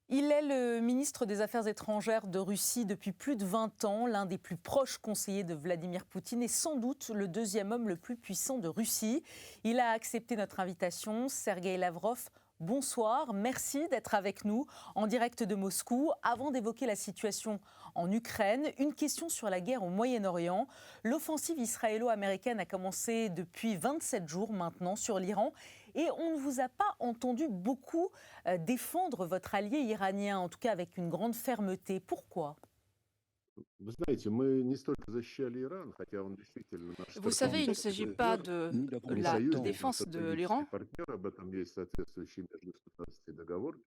Il est le ministre des Affaires étrangères de Russie depuis plus de 20 ans, l'un des plus proches conseillers de Vladimir Poutine et sans doute le deuxième homme le plus puissant de Russie. Il a accepté notre invitation. Sergueï Lavrov, bonsoir. Merci d'être avec nous en direct de Moscou. Avant d'évoquer la situation en Ukraine, une question sur la guerre au Moyen-Orient. L'offensive israélo-américaine a commencé depuis 27 jours maintenant sur l'Iran et on ne vous a pas entendu beaucoup défendre votre allié iranien, en tout cas avec une grande fermeté. Pourquoi? Вы знаете, мы не столько защищали Иран, хотя он действительно наш Vous savez, il ne стратегический s'agit pas партнер, de Nous n'avons не la союзник, но défense de стратегический l'Iran. партнер, об этом есть соответствующий межгосударственный договор.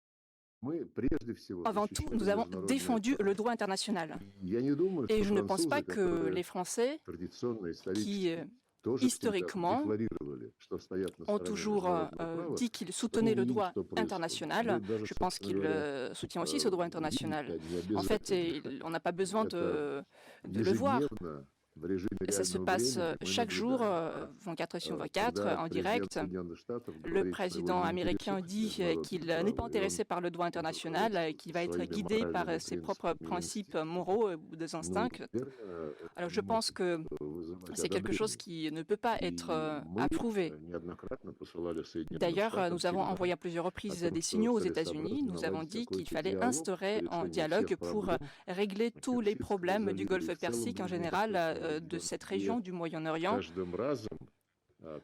Мы прежде всего Avant tout, защищали nous avons международное défendu le право. droit international. И я не думаю, Et что je ne pense pas французы, que les которые Français, традиционно, qui исторически, тоже всегда historiquement декларировали, что стоят на ont стороне toujours международного права, dit qu'ils что soutenaient le видят, droit что происходит. international, Вы даже, je pense собственно qu'ils говоря, soutiennent aussi ce droit видите, international. не En fait, обязательно. on n'a pas besoin Это de le voir. ежедневно в режиме Ça se реального passe времени мы chaque jour, наблюдаем. 24 sur 24, Когда en президент direct. Соединенных Штатов Le говорит, что его président не américain интересует dit qu'il международное n'est pas право, и intéressé он par le droit international, руководствуется qu'il va être своими guidé par моральными ses propres принципами и principes инстинктами, moraux ou des ну, instincts. наверное, это Alors je не pense может que вызывать c'est quelque chose одобрение. qui ne peut pas И être мы approuvé. неоднократно посылали Соединенным D'ailleurs, Штатам nous avons сигнал envoyé à plusieurs о reprises том, des что signaux aux États-Unis. целесообразно Nous avons наладить dit qu'il какой-то fallait диалог instaurer по un решению dialogue всех pour проблем régler tous les Персидского problèmes du залива и Golfe в целом Persique en général, Ближневосточного de региона. cette И région du Moyen-Orient. каждым разом,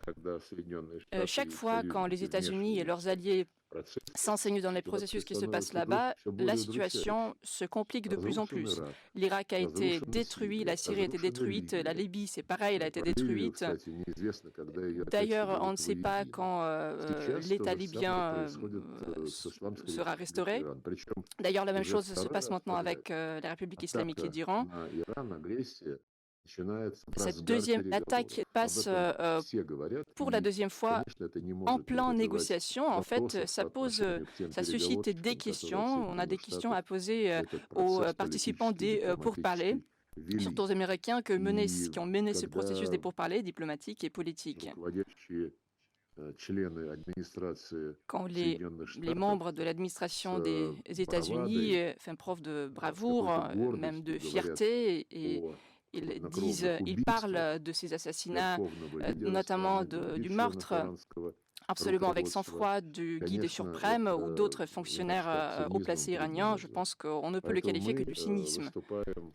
когда Соединенные Штаты Chaque и fois, quand les союзники États-Unis et leurs вмешиваются alliés в процесс, s'enseignent dans les ситуация processus qui se passent становится là-bas, все la более удручающей. situation se complique de plus en Разрушен plus. Ирак, L'Irak a été разрушена détruit, Сирия, la Syrie a été разрушена détruite, la Ливия. Libye, c'est pareil, elle a été Про Ливию, détruite. кстати, неизвестно, когда ее опять D'ailleurs, on ne соберут sait pas воедино. quand Сейчас то l'État же самое libyen происходит с Исламской sera Республикой restauré. Иран. Причем D'ailleurs, la même уже chose se второй passe раз maintenant подряд avec la République islamique атака d'Iran. на Иран, агрессия начинается в Cette разгар deuxième переговоров. attaque Об passe этом все говорят, pour la и, deuxième fois конечно, это не en может не plein вызывать négociation. En fait, вопросов ça по pose, отношению к тем ça suscite des переговорщикам, questions. которые от On a des Соединенных questions à Штатов poser этот aux процесс participants политический, des pourparlers, дипломатический surtout aux вели. Américains И qui ont mené ce processus des когда pourparlers diplomatiques et politiques. руководящие члены администрации Quand Соединенных les Штатов membres de l'administration des с États-Unis бравадой, font preuve de с bravoure, какой-то même de гордостью говорят fierté, et о ils хладнокровных ils убийствах parlent de ces assassinats, верховного лидера notamment страны, du других членов meurtre иранского absolument avec руководства. sang-froid du guide Конечно, suprême ou это d'autres иногда fonctionnaires haut placés цинизмом трудно iraniens. Je назвать. pense qu'on ne peut le Поэтому qualifier que мы du cynisme. выступаем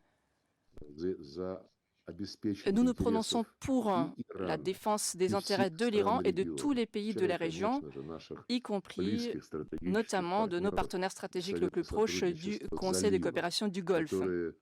за Nous обеспечение nous prononçons интересов pour и la Ирана, défense des и intérêts всех de стран l'Iran et de tous региона, les pays de la включая, région, конечно же, наших y compris близких стратегических notamment de nos партнеров partenaires stratégiques le Совета plus proches du сотрудничества Conseil de залива, coopération du Golfe. которые,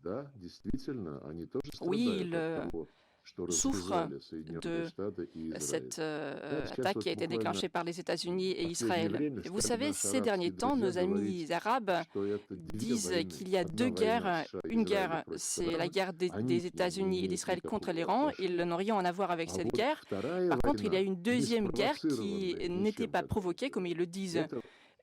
да, действительно, они тоже Oui, страдают от того, что souffrent развязали Соединенные de Штаты и Израиль. cette Знаете, сейчас attaque вот qui a été буквально déclenchée par les États-Unis et последнее Israël. время Et vous стали savez, наши ces derniers арабские temps, друзья nos amis говорить, arabes что это две disent войны. qu'il y a Одна deux война guerres. США и Une Израиля guerre, против c'est la Ирана, guerre des они к ней не États-Unis et имеют d'Israël contre никакого l'Iran. отношения. Ils n'ont rien à voir avec А cette вот guerre. вторая Par contre, il y a война, une deuxième guerre qui неспровоцированная n'était ничем pas таким provoquée, comme ils le disent.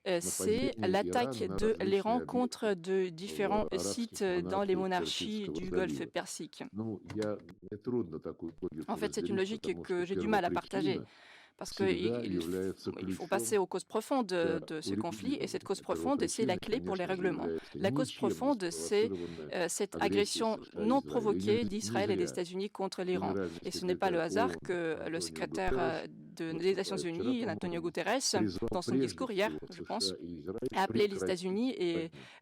это C'est нападение l'attaque Ирана на de l'Iran различные contre объекты de différents в sites арабских dans les монархиях monarchies Персидского du Golfe залива. Persique. Ну, мне трудно такую логику En fait, c'est une разделить, logique потому que что j'ai du mal à partager. первопричина Parce всегда qu'il является il faut ключом passer aux causes profondes для de ce conflit, et cette урегулирования. cause А profonde, c'est la первопричиной, clé pour les конечно же, règlements. является La cause ничем не profonde, c'est спровоцированная cette агрессия agression США и non Израиля. И provoquée не d'Israël et des зря États-Unis contre l'Iran. генеральный Et ce n'est pas le секретарь hasard ООН que le Антонио secrétaire Гутерреш, des Nations выступая вчера, Unies, Antonio по-моему, Guterres, призвал dans son прежде discours hier, всего je pense, США и Израиль a appelé les прекратить États-Unis et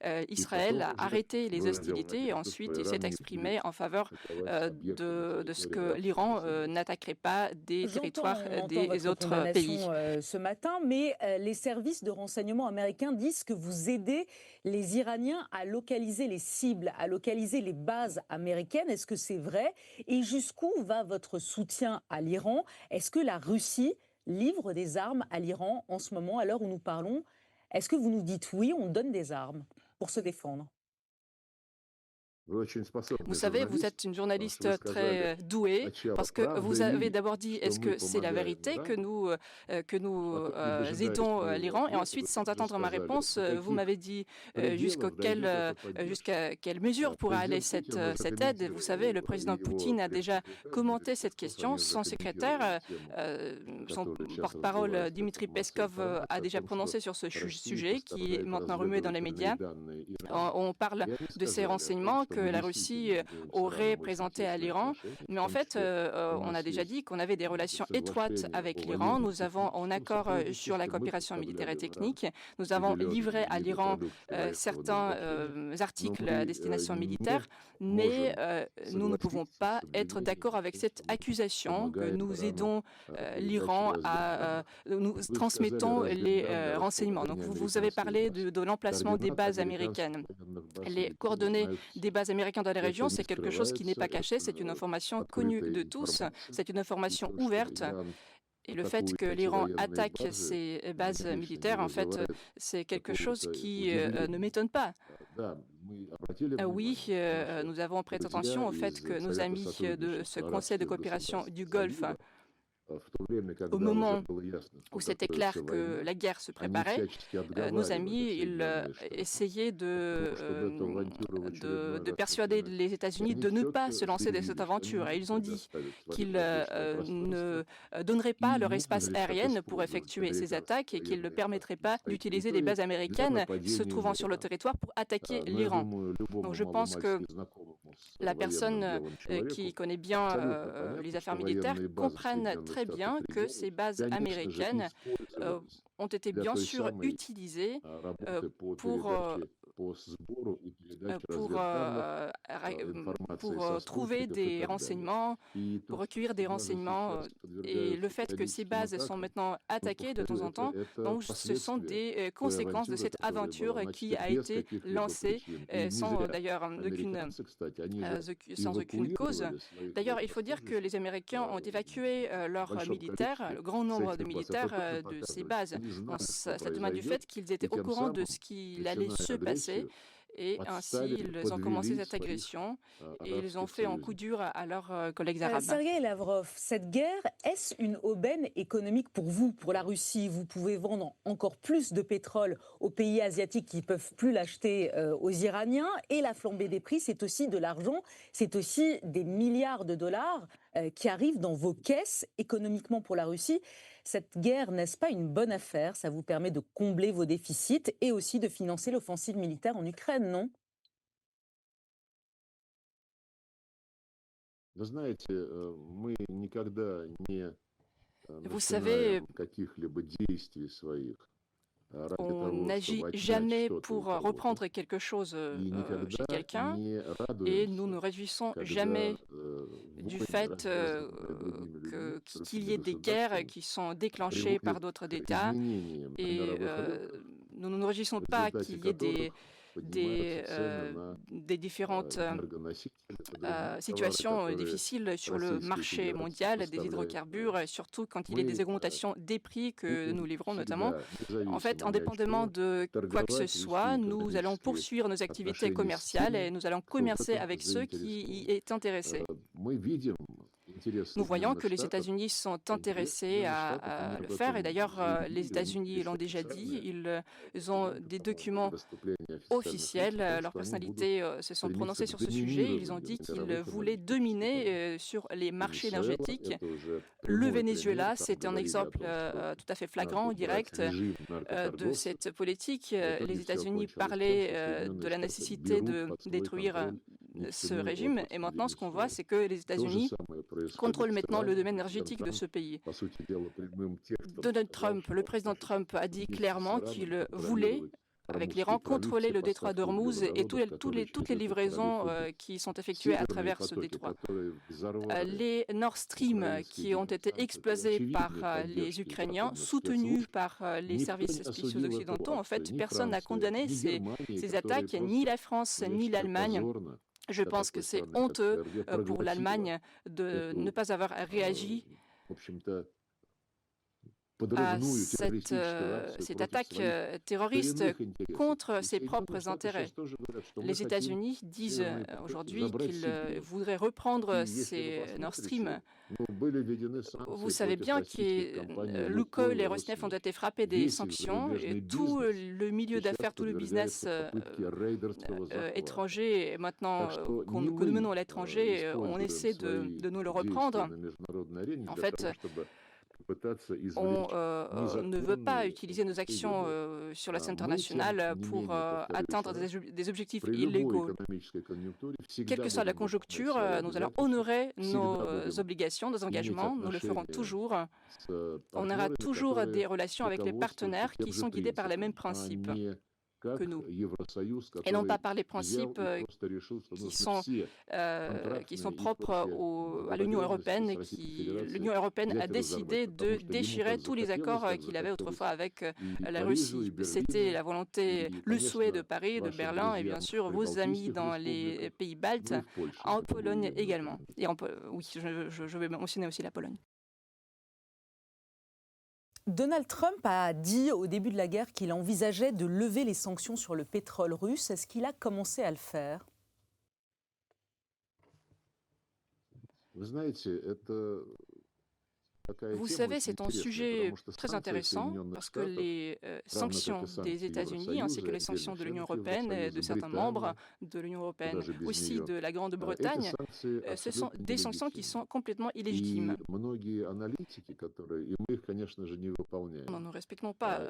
войну. И Israël потом à уже arrêter les выразил hostilités, et надежду, что ensuite il Иран s'est не exprimé будет en faveur атаковать объекты на de ce территории que l'Iran арабских государств. n'attaquerait pas des On territoires entend des votre autres pays. condamnation ce matin, mais les services de renseignement américains disent que vous aidez les Iraniens à localiser les cibles, à localiser les bases américaines. Est-ce que c'est vrai? Et jusqu'où va votre soutien à l'Iran? Est-ce que la Russie livre des armes à l'Iran en ce moment, à l'heure où nous parlons? Est-ce que vous nous dites oui, on donne des armes pour se défendre? Vous savez, vous êtes une journaliste très douée parce que vous avez d'abord dit est-ce que c'est la vérité que nous aidons l'Iran et ensuite, sans attendre ma réponse, vous m'avez dit jusqu'à quelle mesure pourrait aller cette aide. Vous savez, le président Poutine a déjà commenté cette question. Son secrétaire, son porte-parole Dimitri Peskov a déjà prononcé sur ce sujet qui est maintenant remué dans les médias. On parle de ces renseignements que la Russie aurait présentés à l'Iran, mais en fait, on a déjà dit qu'on avait des relations étroites avec l'Iran. Nous avons un accord sur la coopération militaire et technique. Nous avons livré à l'Iran certains articles à destination militaire, mais nous ne pouvons pas être d'accord avec cette accusation que nous aidons l'Iran nous transmettons les renseignements. Donc vous avez parlé de l'emplacement des bases américaines. Les coordonnées des bases américaines dans la région, c'est quelque chose qui n'est pas caché, c'est une information connue de tous, c'est une information ouverte. Et le fait que l'Iran attaque ces bases militaires, en fait, c'est quelque chose qui ne m'étonne pas. Oui, nous avons prêté attention au fait que nos amis de ce Conseil de coopération du Golfe, au moment où c'était clair que la guerre se préparait, nos amis ils essayaient de persuader les États-Unis de ne pas se lancer dans cette aventure. Et ils ont dit qu'ils ne donneraient pas leur espace aérien pour effectuer ces attaques et qu'ils ne permettraient pas d'utiliser les bases américaines se trouvant sur le territoire pour attaquer l'Iran. Donc je pense que la personne qui connaît bien les affaires militaires comprenne très bien que ces bases américaines ont été bien sûr utilisées pour trouver des renseignements, pour recueillir des renseignements. Et le fait que ces bases sont maintenant attaquées de temps en temps, donc ce sont des conséquences de cette aventure qui a été lancée sans d'ailleurs sans aucune cause. D'ailleurs, il faut dire que les Américains ont évacué leurs militaires, le grand nombre de militaires de ces bases. Ça témoigne du fait qu'ils étaient au courant de ce qu'il allait se passer. Et ainsi, ils ont commencé cette agression et ils ont fait un coup dur à leurs collègues arabes. Sergueï Lavrov, cette guerre, est-ce une aubaine économique pour vous, pour la Russie? Vous pouvez vendre encore plus de pétrole aux pays asiatiques qui ne peuvent plus l'acheter aux Iraniens. Et la flambée des prix, c'est aussi de l'argent, c'est aussi des milliards de dollars qui arrivent dans vos caisses économiquement pour la Russie. Cette guerre, n'est-ce pas une bonne affaire? Ça vous permet de combler vos déficits et aussi de financer l'offensive militaire en Ukraine, non? Vous savez, on n'agit jamais pour reprendre quelque chose chez quelqu'un et nous ne réjouissons jamais du fait qu'il y ait des guerres qui sont déclenchées par d'autres États et nous ne nous réjouissons pas qu'il y ait des différentes situations difficiles sur le marché mondial des hydrocarbures, surtout quand il y a des augmentations des prix que nous livrons notamment. En fait, indépendamment de quoi que ce soit, nous allons poursuivre nos activités commerciales et nous allons commercer avec ceux qui y est intéressés. Nous voyons que les États-Unis sont intéressés à le faire et d'ailleurs les États-Unis l'ont déjà dit, ils ont des documents officiels, leurs personnalités se sont prononcées sur ce sujet, ils ont dit qu'ils voulaient dominer sur les marchés énergétiques. Le Venezuela, c'est un exemple tout à fait flagrant, direct de cette politique. Les États-Unis parlaient de la nécessité de détruire ce régime et maintenant ce qu'on voit c'est que les États-Unis contrôlent maintenant le domaine énergétique de ce pays. Donald Trump, le président Trump a dit clairement qu'il voulait avec l'Iran, contrôler le détroit d'Ormuz et toutes les livraisons qui sont effectuées à travers ce détroit. Les Nord Stream qui ont été explosés par les Ukrainiens, soutenus par les services spéciaux occidentaux, en fait, personne n'a condamné ces attaques, ni la France, ni l'Allemagne. Je pense que c'est honteux pour l'Allemagne de ne pas avoir réagi. à cette attaque terroriste contre ses propres intérêts. Les États-Unis disent aujourd'hui qu'ils voudraient reprendre ces Nord Stream. Vous savez bien que Lukoil et Rosneft ont été frappés des sanctions et tout le milieu d'affaires, tout le business étranger, maintenant que nous menons à l'étranger, on essaie de nous le reprendre. En fait, on ne veut pas utiliser nos actions sur la scène internationale pour atteindre des objectifs illégaux. Quelle que soit la conjoncture, nous allons honorer nos obligations, nos engagements, nous le ferons toujours. On aura toujours des relations avec les partenaires qui sont guidés par les mêmes principes que nous, et non pas par les principes qui sont propres à l'Union européenne. L'Union européenne a décidé de déchirer tous les accords qu'il avait autrefois avec la Russie. C'était la volonté, le souhait de Paris, de Berlin, et bien sûr vos amis dans les pays baltes, en Pologne également. Et oui, je vais mentionner aussi la Pologne. Donald Trump a dit au début de la guerre qu'il envisageait de lever les sanctions sur le pétrole russe. Est-ce qu'il a commencé à le faire? Vous savez, c'est un sujet très intéressant parce que les sanctions des États-Unis ainsi que les sanctions de l'Union européenne et de certains membres de l'Union européenne, aussi de la Grande-Bretagne, ce sont des sanctions qui sont complètement illégitimes. Nous ne respectons pas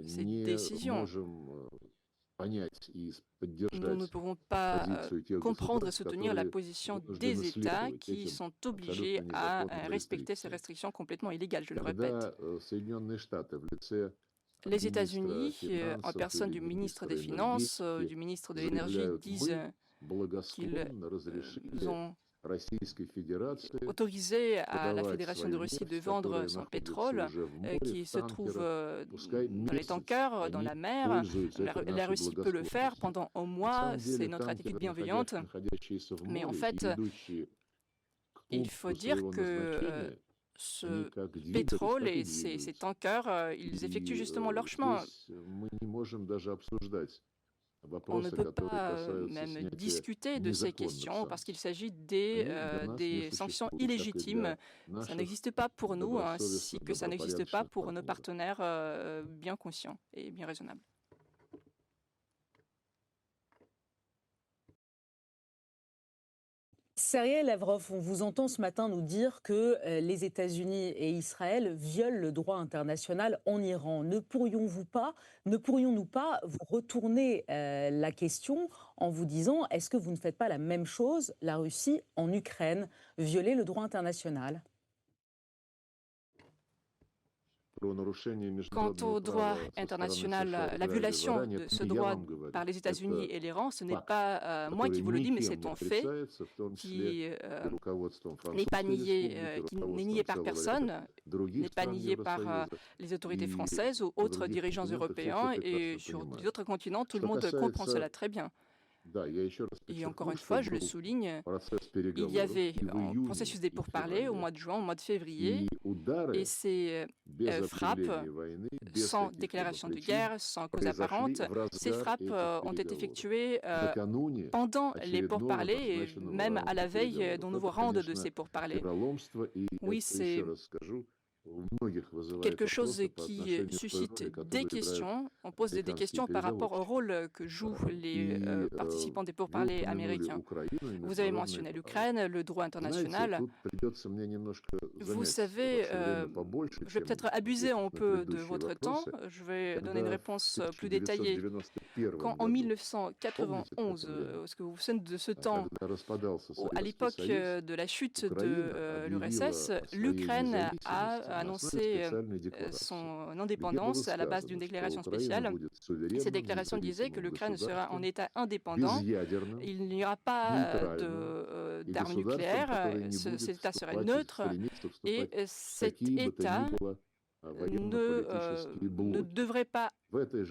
ces décisions. Nous ne pouvons pas comprendre et soutenir la position des États qui sont obligés à respecter ces restrictions complètement illégales, je le répète. Les États-Unis, en personne du ministre des Finances, du ministre de l'Énergie, disent qu'ils ont autorisé à la Fédération de Russie de vendre son pétrole qui se trouve dans les tankers, dans la mer. La Russie peut le faire pendant un mois, c'est notre attitude bienveillante. Mais en fait, il faut dire que ce pétrole et ces tankers, ils effectuent justement leur chemin. On ne peut pas même discuter de ces questions parce qu'il s'agit des sanctions illégitimes. Ça n'existe pas pour nous, ainsi que ça n'existe pas pour nos partenaires bien conscients et bien raisonnables. Sergueï Lavrov, on vous entend ce matin nous dire que les États-Unis et Israël violent le droit international en Iran. Ne pourrions-nous pas vous retourner la question en vous disant est-ce que vous ne faites pas la même chose, la Russie, en Ukraine, violer le droit international ? Quant au droit international, la violation de ce droit par les États-Unis et l'Iran, ce n'est pas moi qui vous le dis, mais c'est un fait qui n'est pas nié par personne, n'est pas nié par les autorités françaises ou autres dirigeants européens, et sur d'autres continents, tout le monde comprend cela très bien. Et encore une fois, je le souligne, il y avait un processus des pourparlers au mois de juin, au mois de février, et ces frappes, sans déclaration de guerre, sans cause apparente, ces frappes ont été effectuées pendant les pourparlers et même à la veille d'un nouveau round de ces pourparlers. Oui, c'est quelque chose qui suscite des questions. On pose des questions par rapport au rôle que jouent les participants des pourparlers américains. Vous avez mentionné l'Ukraine, le droit international. Vous savez, je vais peut-être abuser un peu de votre temps. Je vais donner une réponse plus détaillée. Quand en 1991, est-ce que vous vous souvenez de ce temps, à l'époque de la chute de l'URSS, l'Ukraine a annoncé son indépendance à la base d'une déclaration spéciale. Cette déclaration disait que l'Ukraine sera en État indépendant. Il n'y aura pas d'armes nucléaires, cet État serait neutre et cet État ne devrait pas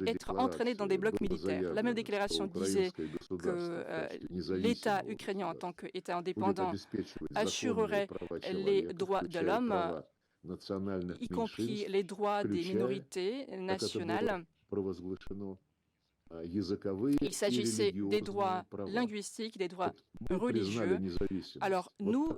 être entraîné dans des blocs militaires. La même déclaration disait que l'État ukrainien, en tant qu'État indépendant, assurerait les droits de l'homme y compris les droits des minorités nationales. Il s'agissait des droits linguistiques, des droits religieux. Alors nous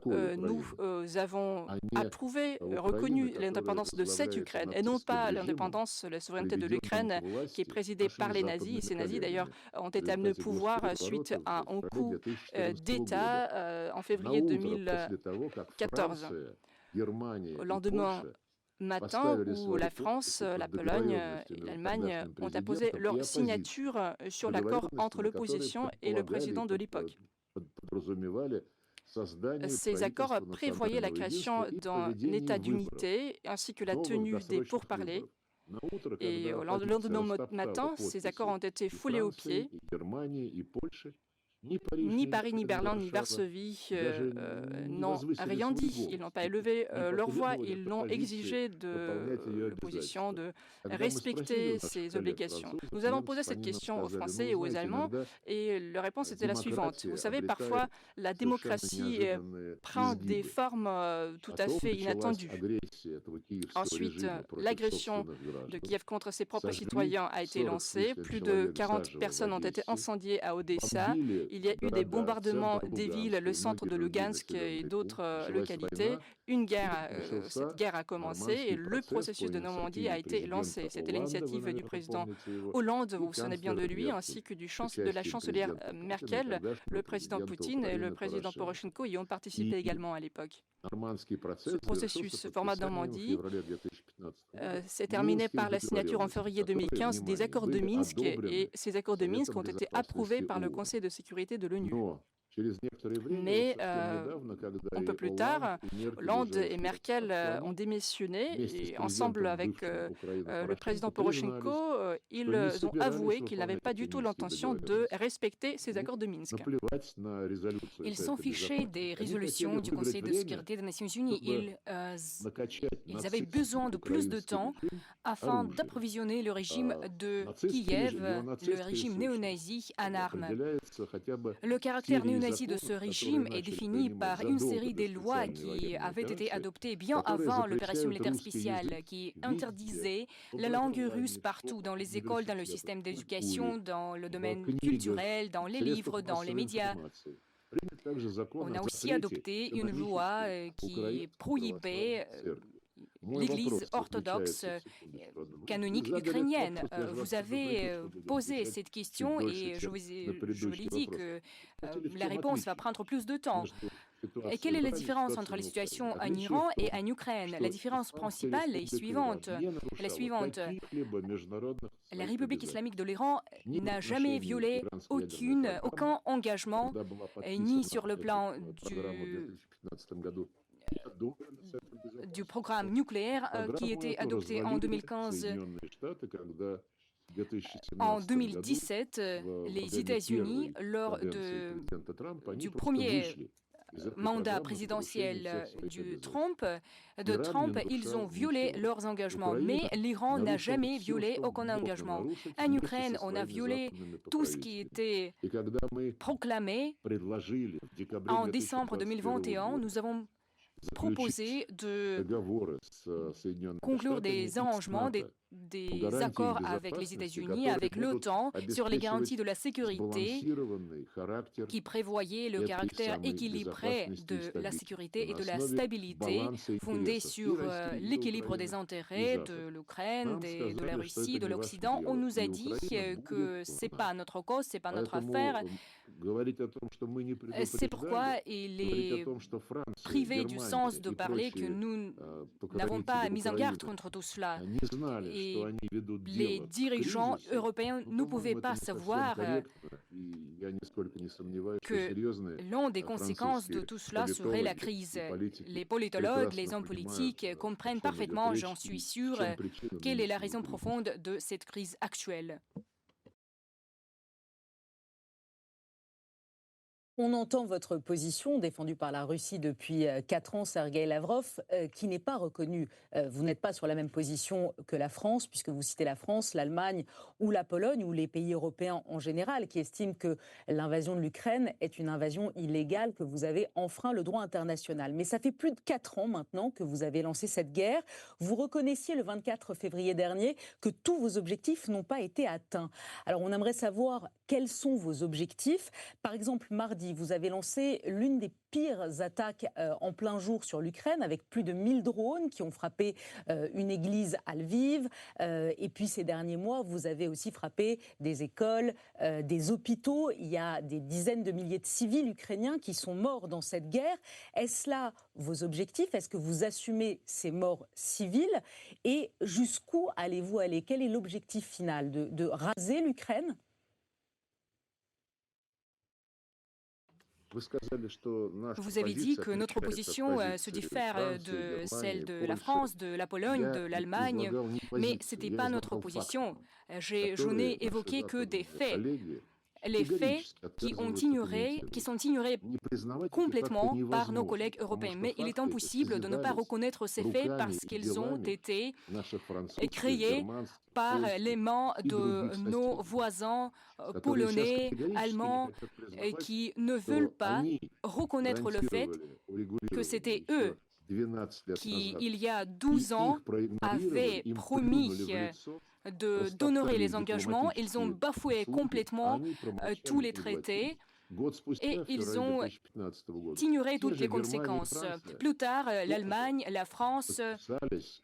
avons approuvé, reconnu l'indépendance de cette Ukraine, et non pas l'indépendance, la souveraineté de l'Ukraine qui est présidée par les nazis. Et ces nazis, d'ailleurs, ont été amenés au pouvoir suite à un coup d'État en février 2014. Au lendemain matin où la France, la Pologne et l'Allemagne ont apposé leur signature sur l'accord entre l'opposition et le président de l'époque. Ces accords prévoyaient la création d'un état d'unité ainsi que la tenue des pourparlers. Et au lendemain matin, ces accords ont été foulés aux pieds. Ni Paris, ni Berlin, ni Varsovie n'ont rien dit. Ils n'ont pas élevé leur voix. Ils n'ont exigé de l'opposition de respecter ses obligations. Nous avons posé cette question aux Français et aux Allemands et leur réponse était la suivante. Vous savez, parfois, la démocratie prend des formes tout à fait inattendues. Ensuite, l'agression de Kiev contre ses propres citoyens a été lancée. Plus de 40 personnes ont été incendiées à Odessa. Il y a eu des bombardements des villes, le centre de Lugansk et d'autres localités. Cette guerre a commencé et le processus de Normandie a été lancé. C'était l'initiative du président Hollande, vous vous souvenez bien de lui, ainsi que de la chancelière Merkel, le président Poutine et le président Poroshenko y ont participé également à l'époque. Ce processus, ce format Normandie, s'est terminé par la signature en février 2015 des accords de Minsk et ces accords de Minsk ont été approuvés par le Conseil de sécurité de l'ONU. Mais un peu plus tard, Hollande et Merkel ont démissionné et ensemble avec le président Poroshenko, ils ont avoué qu'ils n'avaient pas du tout l'intention de respecter ces accords de Minsk. Ils s'en fichaient des résolutions du Conseil de sécurité des Nations Unies. Ils avaient besoin de plus de temps afin d'approvisionner le régime de Kiev, le régime néo-nazi en armes. Le caractère néo-nazi de ce régime est défini par une série de lois qui avaient été adoptées bien avant l'opération militaire spéciale, qui interdisait la langue russe partout, dans les écoles, dans le système d'éducation, dans le domaine culturel, dans les livres, dans les médias. On a aussi adopté une loi qui prohibait l'Église orthodoxe canonique ukrainienne. Vous avez posé cette question et je vous l'ai dit que la réponse va prendre plus de temps. Et quelle est la différence entre les situations en Iran et en Ukraine? La différence principale est suivante. La République islamique de l'Iran n'a jamais violé aucun engagement, ni sur le plan du programme nucléaire qui était adopté en 2015. En 2017, les États-Unis, lors du premier mandat présidentiel de Trump, ils ont violé leurs engagements. Mais l'Iran n'a jamais violé aucun engagement. En Ukraine, on a violé tout ce qui était proclamé. En décembre 2021, nous avons proposé de conclure des arrangements, des accords avec les États-Unis, avec l'OTAN, sur les garanties de la sécurité qui prévoyaient le caractère équilibré de la sécurité et de la stabilité fondée sur l'équilibre des intérêts de l'Ukraine, de la Russie, de l'Occident. On nous a dit que ce n'est pas notre cause, ce n'est pas notre affaire. C'est pourquoi il est privé du sens de parler que nous n'avons pas mis en garde contre tout cela. Et les dirigeants européens ne pouvaient pas savoir que l'une des conséquences de tout cela serait la crise. Les politologues, les hommes politiques comprennent parfaitement, j'en suis sûr, quelle est la raison profonde de cette crise actuelle. On entend votre position défendue par la Russie depuis 4 ans, Sergueï Lavrov, qui n'est pas reconnue. Vous n'êtes pas sur la même position que la France, puisque vous citez la France, l'Allemagne ou la Pologne, ou les pays européens en général, qui estiment que l'invasion de l'Ukraine est une invasion illégale, que vous avez enfreint le droit international. Mais ça fait plus de 4 ans maintenant que vous avez lancé cette guerre. Vous reconnaissiez le 24 février dernier que tous vos objectifs n'ont pas été atteints. Alors on aimerait savoir quels sont vos objectifs. Par exemple, mardi, vous avez lancé l'une des pires attaques en plein jour sur l'Ukraine, avec plus de 1000 drones qui ont frappé une église à Lviv. Et puis ces derniers mois, vous avez aussi frappé des écoles, des hôpitaux. Il y a des dizaines de milliers de civils ukrainiens qui sont morts dans cette guerre. Est-ce là vos objectifs? Est-ce que vous assumez ces morts civiles? Et jusqu'où allez-vous aller? Quel est l'objectif final? De raser l'Ukraine? Vous avez dit que notre position se diffère de celle de la France, de la Pologne, de l'Allemagne, mais ce n'était pas notre position. Je n'ai évoqué que des faits. Les faits qui sont ignorés complètement par nos collègues européens. Mais il est impossible de ne pas reconnaître ces faits parce qu'ils ont été créés par les mains de nos voisins polonais, allemands, qui ne veulent pas reconnaître le fait que c'était eux qui, il y a 12 ans, avaient promis d'honorer les engagements. Ils ont bafoué complètement tous les traités et ils ont ignoré toutes les conséquences. Plus tard, l'Allemagne, la France,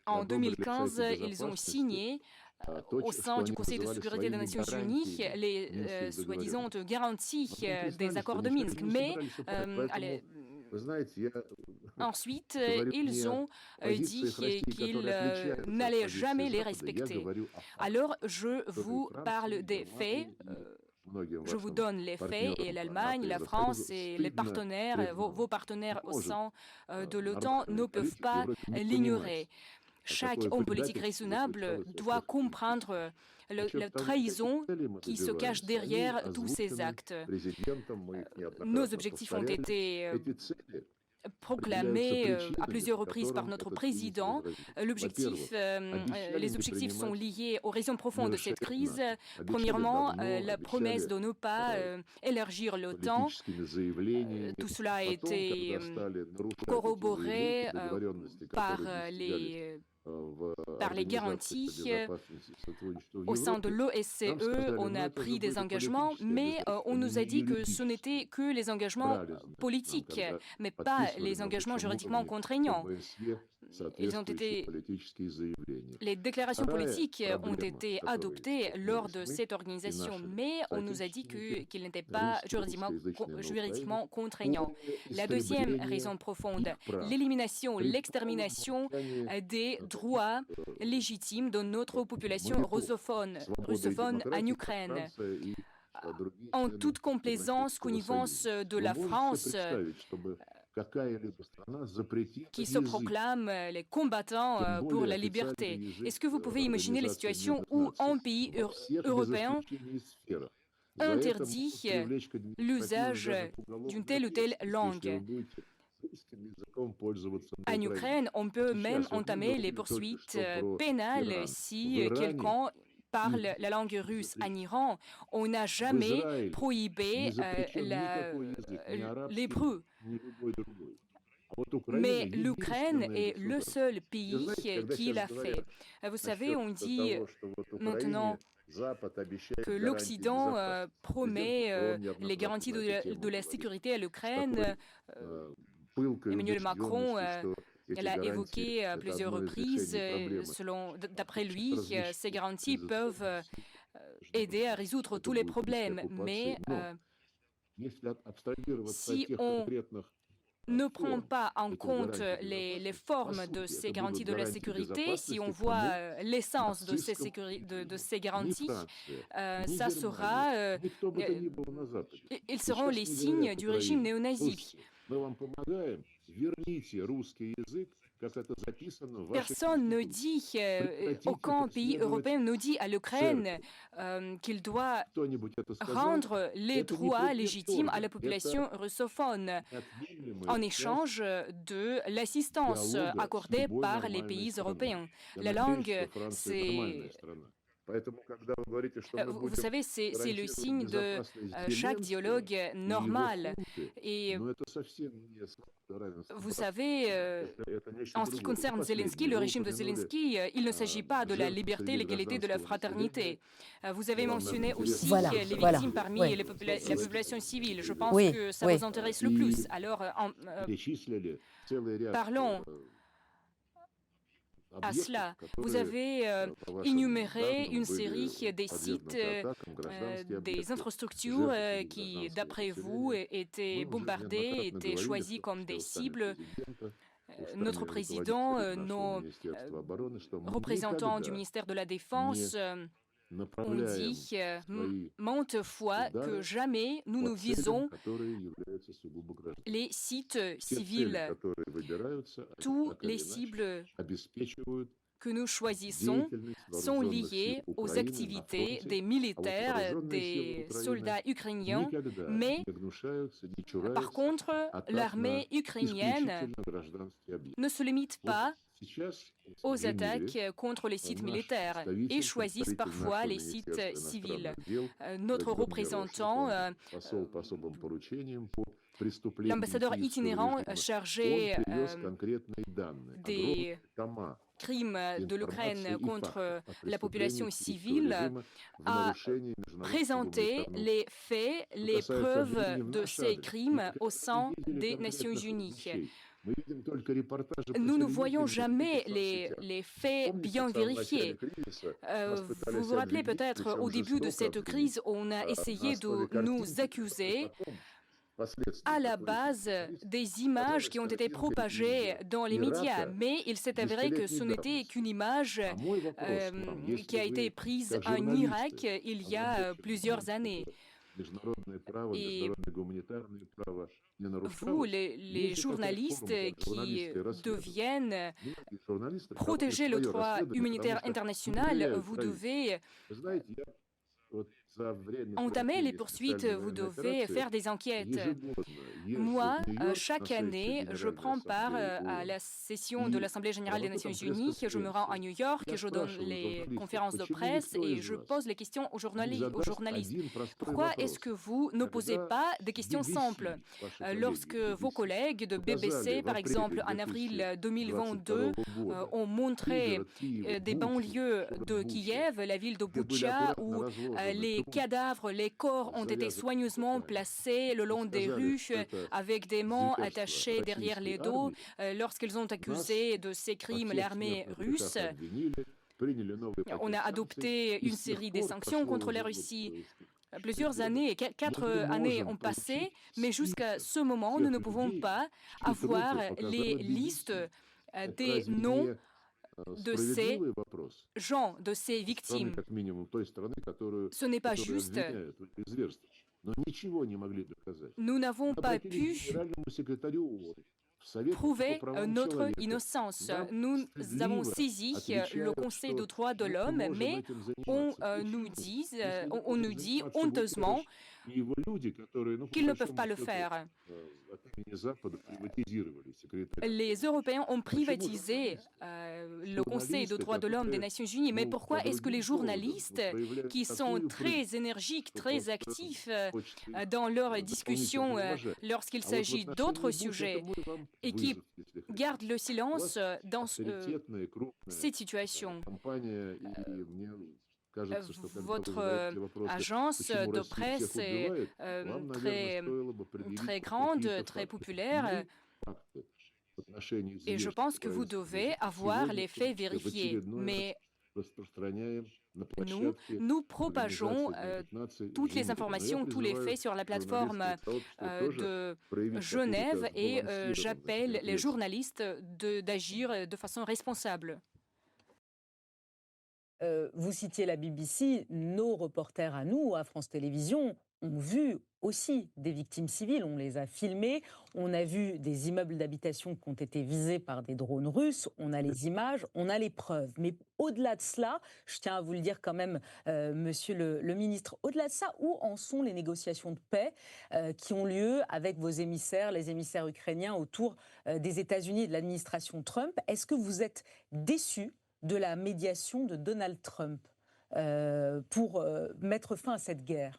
en 2015, ils ont signé au sein du Conseil de sécurité des Nations Unies les soi-disant garanties des accords de Minsk. Mais ensuite, ils ont dit qu'ils n'allaient jamais les respecter. Alors, je vous parle des faits. Je vous donne les faits et l'Allemagne, la France et les partenaires, vos partenaires au sein de l'OTAN ne peuvent pas l'ignorer. Chaque homme politique raisonnable doit comprendre la trahison qui se cache derrière tous ces actes. Nos objectifs ont été proclamés à plusieurs reprises par notre président. Les objectifs sont liés aux raisons profondes de cette crise. Premièrement, la promesse de ne pas élargir l'OTAN. Tout cela a été corroboré par les garanties. Au sein de l'OSCE, on a pris des engagements, mais on nous a dit que ce n'étaient que les engagements politiques, mais pas les engagements juridiquement contraignants. Les déclarations politiques ont été adoptées lors de cette organisation, mais on nous a dit qu'ils n'étaient pas juridiquement contraignants. La deuxième raison profonde, l'élimination, l'extermination des droits légitimes de notre population russophone en Ukraine. En toute complaisance, connivence de la France, qui se proclament les combattants pour la liberté. Est-ce que vous pouvez imaginer la situation où un pays européen interdit l'usage d'une telle ou telle langue? En Ukraine, on peut même entamer les poursuites pénales si quelqu'un parle la langue russe en Iran. On n'a jamais prohibé l'hébreu. Mais l'Ukraine est le seul pays qui l'a fait. Vous savez, on dit maintenant que l'Occident promet les garanties de la sécurité à l'Ukraine. Emmanuel Macron l'a évoqué à plusieurs reprises. D'après lui, ces garanties peuvent aider à résoudre tous les problèmes. Mais si on ne prend pas en compte les formes de ces garanties de la sécurité, si on voit l'essence de ces garanties, ça sera, ils seront les signes du régime néo-nazi. Personne ne dit, aucun pays européen ne dit à l'Ukraine qu'il doit rendre les droits légitimes à la population russophone en échange de l'assistance accordée par les pays européens. La langue, c'est... Vous savez, c'est le signe de chaque dialogue normal. Et vous savez, en ce qui concerne Zelensky, le régime de Zelensky, il ne s'agit pas de la liberté, l'égalité, de la fraternité. Vous avez mentionné aussi les victimes parmi la population civile. Je pense que ça vous intéresse le plus. Alors, parlons à cela. Vous avez énuméré une série des sites, des infrastructures qui, d'après vous, étaient bombardées, étaient choisies comme des cibles. Notre président, nos représentants du ministère de la Défense ont dit maintes fois que jamais nous ne visons les sites civils. Tous les cibles que nous choisissons sont liées aux activités des militaires, des soldats ukrainiens, mais par contre, l'armée ukrainienne ne se limite pas aux attaques contre les sites militaires et choisissent parfois les sites civils. Notre représentant, l'ambassadeur itinérant chargé des crimes de l'Ukraine contre la population civile, a présenté les faits, les preuves de ces crimes au sein des Nations Unies. Nous ne voyons jamais les faits bien vérifiés. Vous vous rappelez peut-être, au début de cette crise, on a essayé de nous accuser à la base des images qui ont été propagées dans les médias, mais il s'est avéré que ce n'était qu'une image qui a été prise en Irak il y a plusieurs années. Et vous, les journalistes qui deviennent protéger le droit humanitaire international, vous devez entamer les poursuites, vous devez faire des enquêtes. Moi, chaque année, je prends part à la session de l'Assemblée générale des Nations unies, je me rends à New York, je donne les conférences de presse et je pose les questions aux journalistes. Pourquoi est-ce que vous ne posez pas des questions simples? Lorsque vos collègues de BBC, par exemple, en avril 2022, ont montré des banlieues de Kiev, la ville de Boutcha, où les cadavres, les corps ont été soigneusement placés le long des rues avec des mains attachées derrière les dos lorsqu'ils ont accusé de ces crimes l'armée russe. On a adopté une série de sanctions contre la Russie. Plusieurs années, 4 années ont passé, mais jusqu'à ce moment, nous ne pouvons pas avoir les listes des noms de ces gens, de ces victimes. Ce n'est pas juste. Nous n'avons pas pu prouver notre innocence. Nous avons saisi le Conseil des droits de l'homme, mais on nous dit honteusement qu'ils ne peuvent pas le faire. Les Européens ont privatisé le Conseil des droits de l'homme des Nations Unies, mais pourquoi est-ce que les journalistes, qui sont très énergiques, très actifs dans leurs discussions lorsqu'il s'agit d'autres sujets, et qui gardent le silence dans cette situation? Votre agence de presse est très grande, très populaire, et je pense que vous devez avoir les faits vérifiés. Mais nous propageons toutes les informations, tous les faits sur la plateforme de Genève et j'appelle les journalistes d'agir de façon responsable. Vous citiez la BBC, nos reporters à nous, à France Télévisions, ont vu aussi des victimes civiles, on les a filmées, on a vu des immeubles d'habitation qui ont été visés par des drones russes, on a les images, on a les preuves. Mais au-delà de cela, je tiens à vous le dire quand même, monsieur le ministre, au-delà de ça, où en sont les négociations de paix qui ont lieu avec vos émissaires, les émissaires ukrainiens autour des États-Unis et de l'administration Trump? Est-ce que vous êtes déçu de la médiation de Donald Trump pour mettre fin à cette guerre?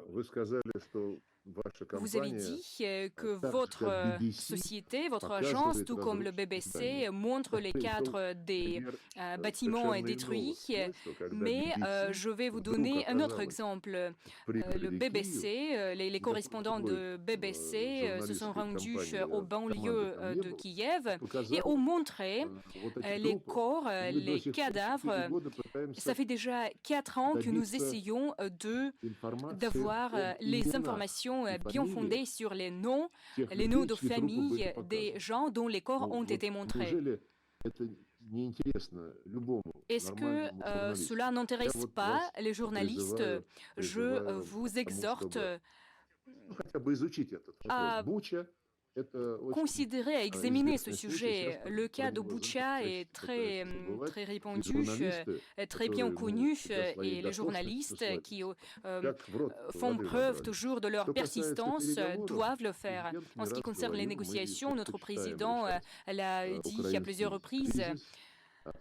Вы сказали, что ваша Vous avez компания dit que так же, votre как BBC, société, votre agence, показывает tout comme le разрушенные здания. BBC, montre les Это cadres des пример bâtiments совершенно détruits. иного свойства, когда Mais BBC je vais vous вдруг donner un autre оказалось exemple. в Le пригороде BBC, Киева, les где correspondants другой de BBC se sont журналистской rendus компании aux команды banlieues там не de было, Kiev et показали ont montré вот эти les трупы. corps, И мы до les сих пор 4 cadavres. года Ça пытаемся fait déjà 4 ans que nous добиться essayons информации d'avoir об les именах informations и bien фамилиях fondées sur les noms тех de людей, чьи трупы были famille des показаны. gens dont les corps Ну, ont вот été montrés. неужели это неинтересно любому Est-ce que нормальному журналисту? cela Я n'intéresse вот pas вас les journalistes? Je призываю vous к тому, exhorte чтобы хотя бы изучить этот à вопрос. Буча — это очень considérer, à examiner ce известный случай. sujet. Часто Le про cas de него Butcha чаще est пытаются забывать. très И répandu, журналисты, très bien которые connu, всегда своей et les journalistes дотошностью qui славятся, как в рот font воды preuve набрали. toujours de leur Что касается persistance переговоров, doivent le faire. президент не En ce qui раз concerne les говорил, мы négociations, notre предпочитаем président решать l'a dit à plusieurs украинский reprises. кризис,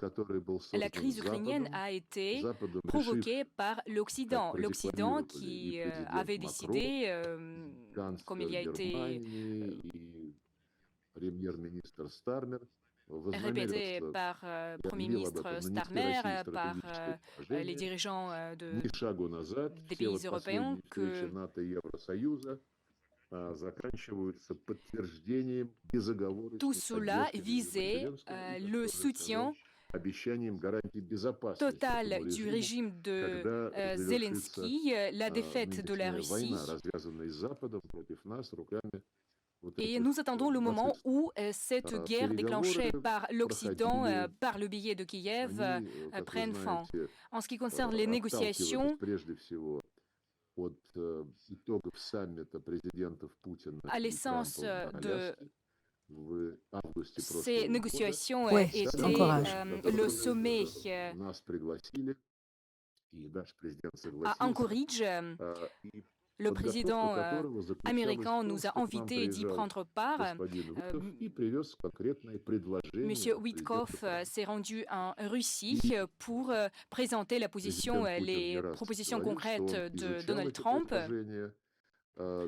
который был La создан crise ukrainienne Западом, a été Западом решив, provoquée par l'Occident. как L'Occident продекламировали qui и президент avait Макрон, décidé, comme il канцлер y a été Германии и премьер-министр Стармер, répété вознамерился, par я Premier объявил об ministre этом, нанести Starmer, России par стратегическое les поражение, dirigeants ни шагу назад, des все pays вот européens, последние встречи que НАТО и Евросоюза заканчиваются подтверждением безоговорочной tout cela поддержки visait Владимира Зеленского и, le как тоже soutien сказал, обещанием гарантий безопасности total этому du режиму, régime de когда завершится Zelensky, la défaite de la нынешняя Russie. война, развязанная Западом против нас руками вот Et этих nous attendons le moment нацистов. où cette guerre déclenchée Переговоры par l'Occident, проходили, par le biais de Kiev, они, как вы prennent fin. знаете, En ce qui concerne les отталкивались négociations, прежде всего от итогов саммита президентов Путина à и l'essence Трампа на de Аляске в августе ces прошлого года. négociations Ouais, étaient encourage. le sommet Нас пригласили, и наш президент à согласился. Anchorage. И Le подготовка président которого заключалась américain в том, nous a что к нам invités d'y приезжал prendre part. господин Уитков и привез конкретные предложения Monsieur от Witkoff президента Трампа. s'est rendu en Russie pour présenter la position, Президент Путин не les раз propositions говорил, что concrètes он de изучал Donald эти Trump. предложения.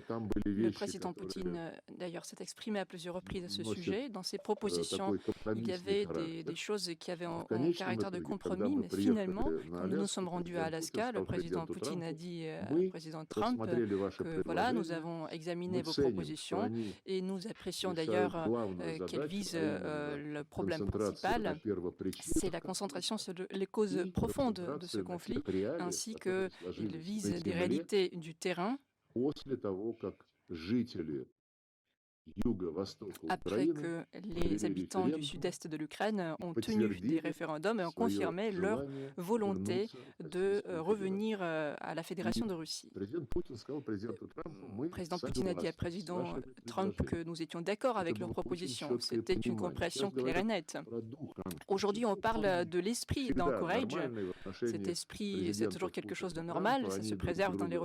Там были Le вещи, président которые Poutine, d'ailleurs, s'est exprimé à plusieurs reprises à ce носят sujet. Dans ses propositions, такой il y компромиссный avait характер. des choses qui avaient В un конечном caractère de итоге, когда compromis, мы mais приехали finalement, на quand nous nous sommes Аляску, rendus à президент Путин Alaska, le сказал président президенту Poutine a Трампу, dit au мы président Trump рассмотрели ваши que voilà, nous предложения, avons examiné мы vos ценим, что propositions они et nous apprécions решают d'ailleurs главную qu'elles задачу, visent а именно le problème концентрацию на principal, первопричинах c'est la concentration sur les causes и profondes de ce концентрацию на conflit, тех реалиях, ainsi которые qu'il сложились vise на des земле réalités du terrain после того, как жители юго-востока après Украины que les провели habitants du референдум sud-est de l'Ukraine и ont tenu des подтвердили référendums et ont свое confirmé leur желание volonté вернуться к de Российской Федерации. revenir à la И Fédération de Russie. президент Путин сказал президенту Трампу, Le мы président Poutine a dit à согласны с président вашими Trump que предложениями. nous étions d'accord Это avec leurs было очень propositions. четкое C'était une понимание. compréhension Сейчас claire et говорят nette. про дух Aujourd'hui, on parle конституционный. de l'esprit Всегда d'Anchorage. нормальный в Cet отношениях esprit, c'est toujours президентов quelque chose de Путина и normal. Трампа. Ça Они se друг préserve dans les друга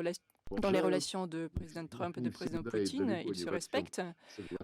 relations уважают, de président Trump et не de président всегда и Poutine. далеко Ils не se во всем respectent.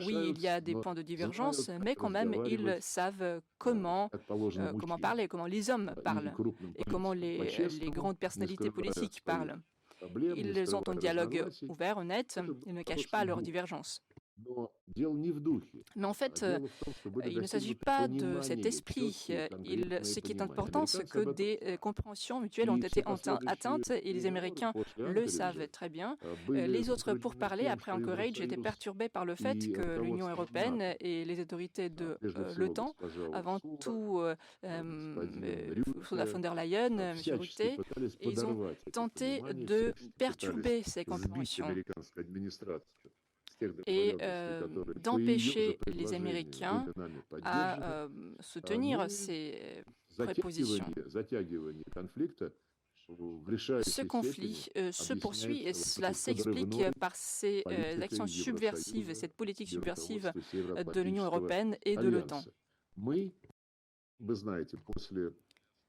Oui, il y a соглашаются, des но points de знают, divergence, как mais quand même, ils разговаривать, savent comment, как положено comment мужчине. parler, comment les hommes И parlent крупным et comment политикам les по-честному, grandes не personnalités скрывая politiques своих parlent. проблем, не Ils ont un скрывая dialogue разногласий. ouvert, honnête, Это ils ne в cachent pas хорошем leurs духе. divergences. Но дело не в духе, Mais en а fait, дело в том, что были il ne s'agit достигнуты pas de cet понимания, esprit. четкие конкретные Ce qui est понимания. important, c'est Американцы que об этом des compréhensions mutuelles ont и été все последующие atteintes et les переговоры Américains после le Анкориджа savent très bien. были Les autres затруднены pourparlers тем, après что Anchorage étaient Евросоюз perturbés par le fait и que l'Union руководство européenne НАТО, et les autorités de прежде всего l'OTAN, госпожа avant Урсула, tout господин Ursula von Рютте, der Leyen, M. всячески Rutte, пытались ils ont подорвать это tenté понимание, de всячески пытались perturber ces сбить compréhensions американскую администрацию с тех et договоренностей, которые по ее же d'empêcher les предложению Américains были нами à поддержаны. soutenir Мы ces préposition. затягивание конфликта в Ce решающей conflit степени se poursuit et объясняется вот cela этой s'explique подрывной par ces actions политикой subversives, Евросоюза cette politique и subversive руководства de l'Union Североатлантического européenne et de l'OTAN. альянса. Мы, вы знаете, после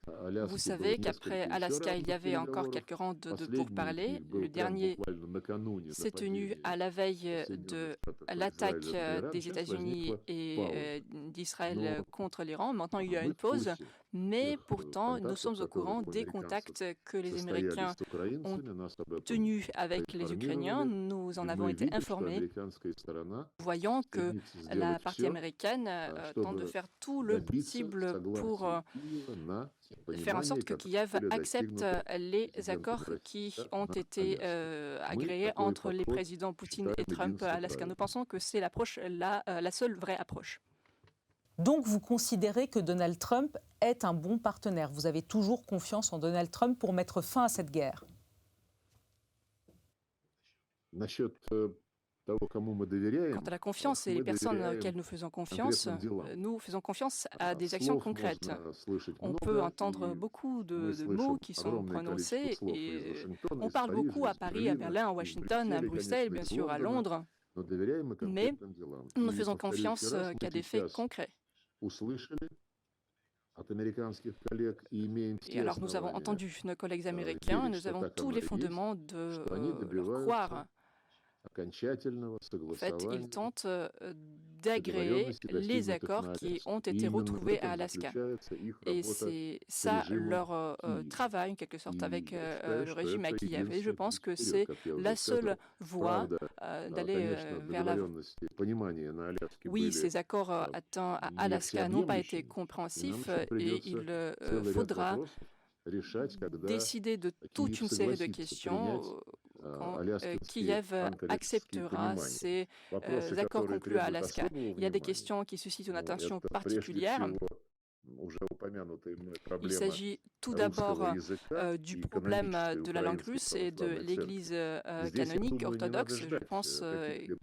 Vous Аляски было savez qu'après несколько еще Alaska, il y раундов avait encore переговоров. quelques rounds de Последний из pourparlers. них был Le прям dernier буквально накануне s'est tenu нападения à la veille Соединенных de Штатов l'attaque Израиля на Иран. des Сейчас États-Unis возникла et пауза. d'Israël Но contre l'Iran. Maintenant, il y a мы une в pause, курсе mais тех pourtant, nous контактов, sommes au которые courant у des американцев contacts que les состоялись Américains с украинцами, нас об этом tenus avec les Ukrainiens. проинформировали. Nous en И avons мы été видим, что informés, американская сторона voyant que стремится la сделать partie все, américaine tente de чтобы faire tout le добиться possible pour согласия Киева на faire en sorte понимание, que Kiev которое accepte достигнуто les президентом accords России qui на ont été Аляске. Мы agréés такой entre les подход présidents Poutine et считаем Trump à единственно Alaska. Nous правильным. pensons que c'est la seule vraie approche. Donc vous considérez que Donald Trump est un bon partenaire. Vous avez toujours confiance en Donald Trump pour mettre fin à cette guerre. Насчет того, кому мы доверяем, Quant à la confiance et les мы personnes доверяем auxquelles nous faisons confiance, конкретным делам. nous faisons confiance à des actions Слов concrètes. можно слышать On peut много, entendre и beaucoup мы de mots слышим qui sont огромное количество prononcés слов из et Вашингтона, on из parle beaucoup Парижа, à из Paris, à Берлина, Berlin, à из Washington, à Брюсселя, Bruxelles, конечно, bien из sûr, à Лондона, Londres, но доверяем мы mais конкретным делам. nous ne И faisons повторю confiance еще раз, qu'à мы des faits сейчас concrets. услышали от американских коллег и имеем Et все alors nous avons основания entendu nos collègues américains, верить, nous что avons так tous оно les и есть, fondements de что они leur croire. добиваются окончательного En fait, ils согласования tentent d'agréer договоренности, les достигнутых accords на qui Аляске. ont И été именно в retrouvés à этом Alaska. заключается их Et работа c'est с ça режимом leur Киева. travail, en quelque sorte, И avec я считаю, le что régime à это Kiev. Et je единственный pense путь que вперед, c'est как я уже la seule сказал. voie Правда, d'aller конечно, vers l'avant. договоренности, понимания на Аляске Oui, были ces accords atteints à не Alaska n'ont pas été всеобъемлющими, и нам compréhensifs еще et придется il целый ряд faudra вопросов решать, когда décider de toute Киев une série de согласится questions принять quand аляскинские, Kiev анкоридские acceptera понимания. ces Вопросы, accords которые conclus à требуют Alaska. особого Il y a des внимания, questions qui suscitent une attention это прежде particulière. всего уже упомянутая мной Il проблема s'agit tout d'abord русского языка du и problème канонической de la langue украинской russe et de православной церкви. l'Église Здесь, я canonique думаю, не надо orthodoxe. Je ждать pense qu'il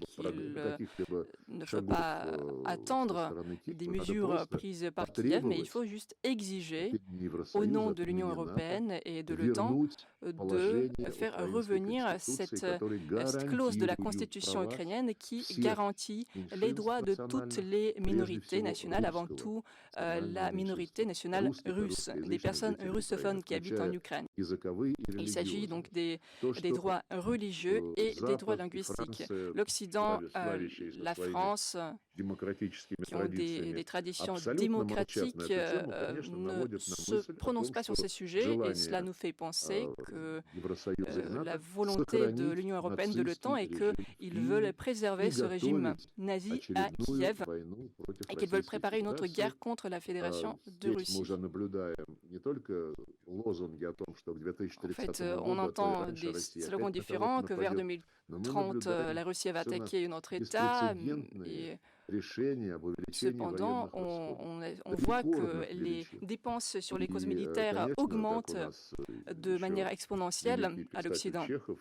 каких-либо ne faut шагов pas со attendre стороны des Киева. Надо mesures просто prises par Kiev, mais il потребовать faut juste exiger, от имени au nom Евросоюза, de от l'Union имени НАТО, européenne et de l'OTAN, вернуть de положение faire украинской revenir конституции, cette которые clause de la гарантируют Constitution права ukrainienne qui всех garantit les меньшинств droits de toutes национальных, les прежде minorités всего nationales, avant русского tout национального la minorité меньшинства, nationale русских и russe, des русскоязычных personnes жителей Украины, russophones qui habitent en включая Ukraine. языковые и Il s'agit donc религиозные. То, des что droits religieux et des droits Запад и linguistiques. Франция, L'Occident, славящиеся la своими France, демократическими qui ont des традициями, traditions абсолютно молчат на démocratiques, эту тему, конечно, ne наводят на se мысль о prononcent том, pas sur что ces sujets et cela желание nous fait penser que Евросоюза и la НАТО volonté de сохранить l'Union européenne, de l'OTAN, нацистский est режим в qu'ils Киеве veulent préserver и ce régime готовить nazi à очередную Kiev войну против et qu'ils veulent Российской préparer une autre Федерации. guerre contre la Fédération de Здесь мы Russie. уже наблюдаем не только лозунги о том, что к En 2030 fait, году, on а то и entend раньше des Россия slogans опять на différents, кого-то que vers нападет. Но мы 2030, la наблюдаем Russie va все attaquer notre État. беспрецедентные Et решения об увеличении cependant, военных расходов. on voit que Рекордных les величин. dépenses sur les causes И, militaires конечно, как augmentent у нас de еще manière exponentielle великий à писатель l'Occident. Чехов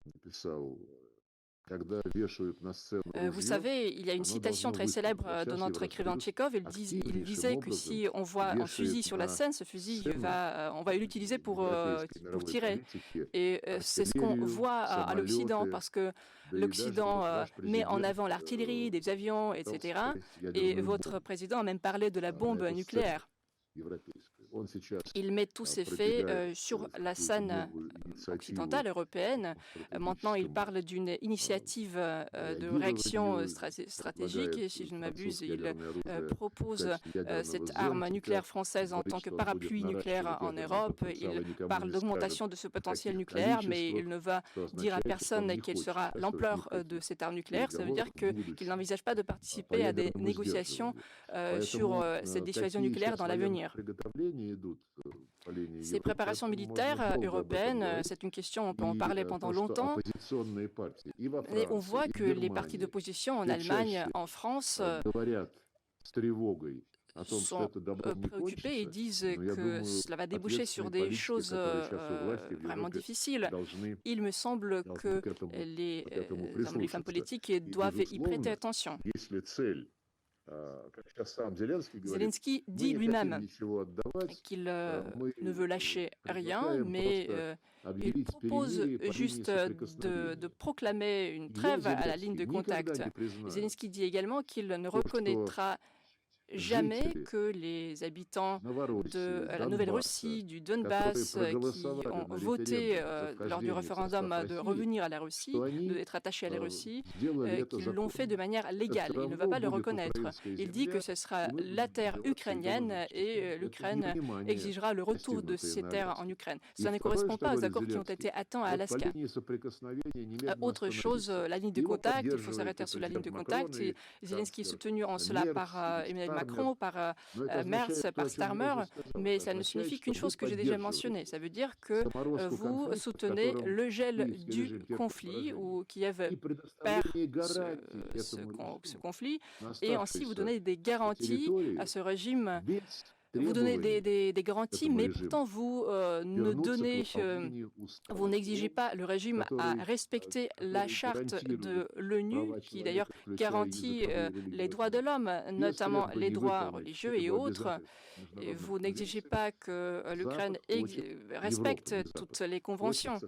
написал, когда вешают на сцену Vous ружье, savez, il y a une оно citation должно très выстрелить. célèbre Вот de сейчас notre écrivain Евросоюз Tchekhov. Il активнейшим disait que образом si on voit un fusil вешает sur la на scène, ce fusil сцену on va l'utiliser pour европейской мировой tirer. политики Et c'est ce qu'on артиллерию, voit à l'Occident, самолеты, parce que да и даже l'Occident вот ваш met en президент avant l'artillerie, des avions, etc. стал сказать Et ядерную votre бомбу président a même parlé de la на bombe эту сцену nucléaire. европейскую. Он сейчас Il met tous ces faits продвигает sur la какую-то scène новую инициативу occidentale, européenne. Maintenant, il стратегическому parle d'une initiative de réaction stratégique. Et si je ne m'abuse, il propose cette arme nucléaire française en tant que parapluie nucléaire en Europe. Il parle d'augmentation de ce potentiel nucléaire, mais il ne va dire à personne quelle sera l'ampleur de cette arme nucléaire. Ça veut dire qu'il n'envisage pas de participer à des négociations sur cette dissuasion nucléaire dans l'avenir. Ces préparations militaires européennes, c'est une question, on peut en parler pendant longtemps. Et on voit que les partis d'opposition en Allemagne, en France, sont préoccupés et disent que cela va déboucher sur des choses vraiment difficiles. Il me semble que les hommes et les femmes politiques doivent y prêter attention. Zelensky dit lui-même qu'il ne veut lâcher rien, mais il propose juste de proclamer une trêve à la ligne de contact. Zelensky dit également qu'il ne reconnaîtra jamais que les habitants de la Nouvelle-Russie, du Donbass, qui ont voté lors du référendum de revenir à la Russie, d'être attachés à la Russie, qu'ils l'ont fait de manière légale. Il ne va pas le reconnaître. Il dit que ce sera la terre ukrainienne et l'Ukraine exigera le retour de ces terres en Ukraine. Cela ne correspond pas aux accords qui ont été atteints à Alaska. Autre chose, la ligne de contact, il faut s'arrêter sur la ligne de contact. Et Zelensky est soutenu en cela par Emmanuel Macron, par Merz, par Starmer, mais ça ne signifie qu'une chose que j'ai déjà mentionnée. Ça veut dire que vous soutenez le gel du conflit, ou Kiev perd ce conflit, et ainsi vous donnez des garanties à ce régime. Vous donnez des garanties, mais pourtant vous vous n'exigez pas le régime à respecter la charte de l'ONU, qui d'ailleurs garantit les droits de l'homme, notamment les droits religieux et autres. Et vous n'exigez pas que l'Ukraine respecte toutes les conventions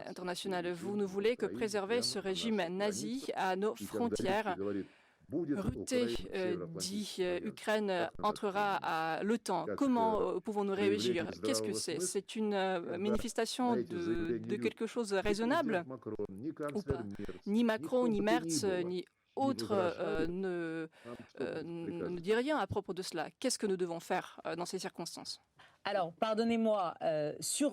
internationales. Vous ne voulez que préserver ce régime nazi à nos frontières. Rutte dit Ukraine entrera à l'OTAN. Comment pouvons-nous réagir? Qu'est-ce que c'est? C'est une manifestation de quelque chose de raisonnable ou pas? Ni Macron, ni Merz, ni autres ne dit rien à propos de cela. Qu'est-ce que nous devons faire dans ces circonstances? Alors, pardonnez-moi,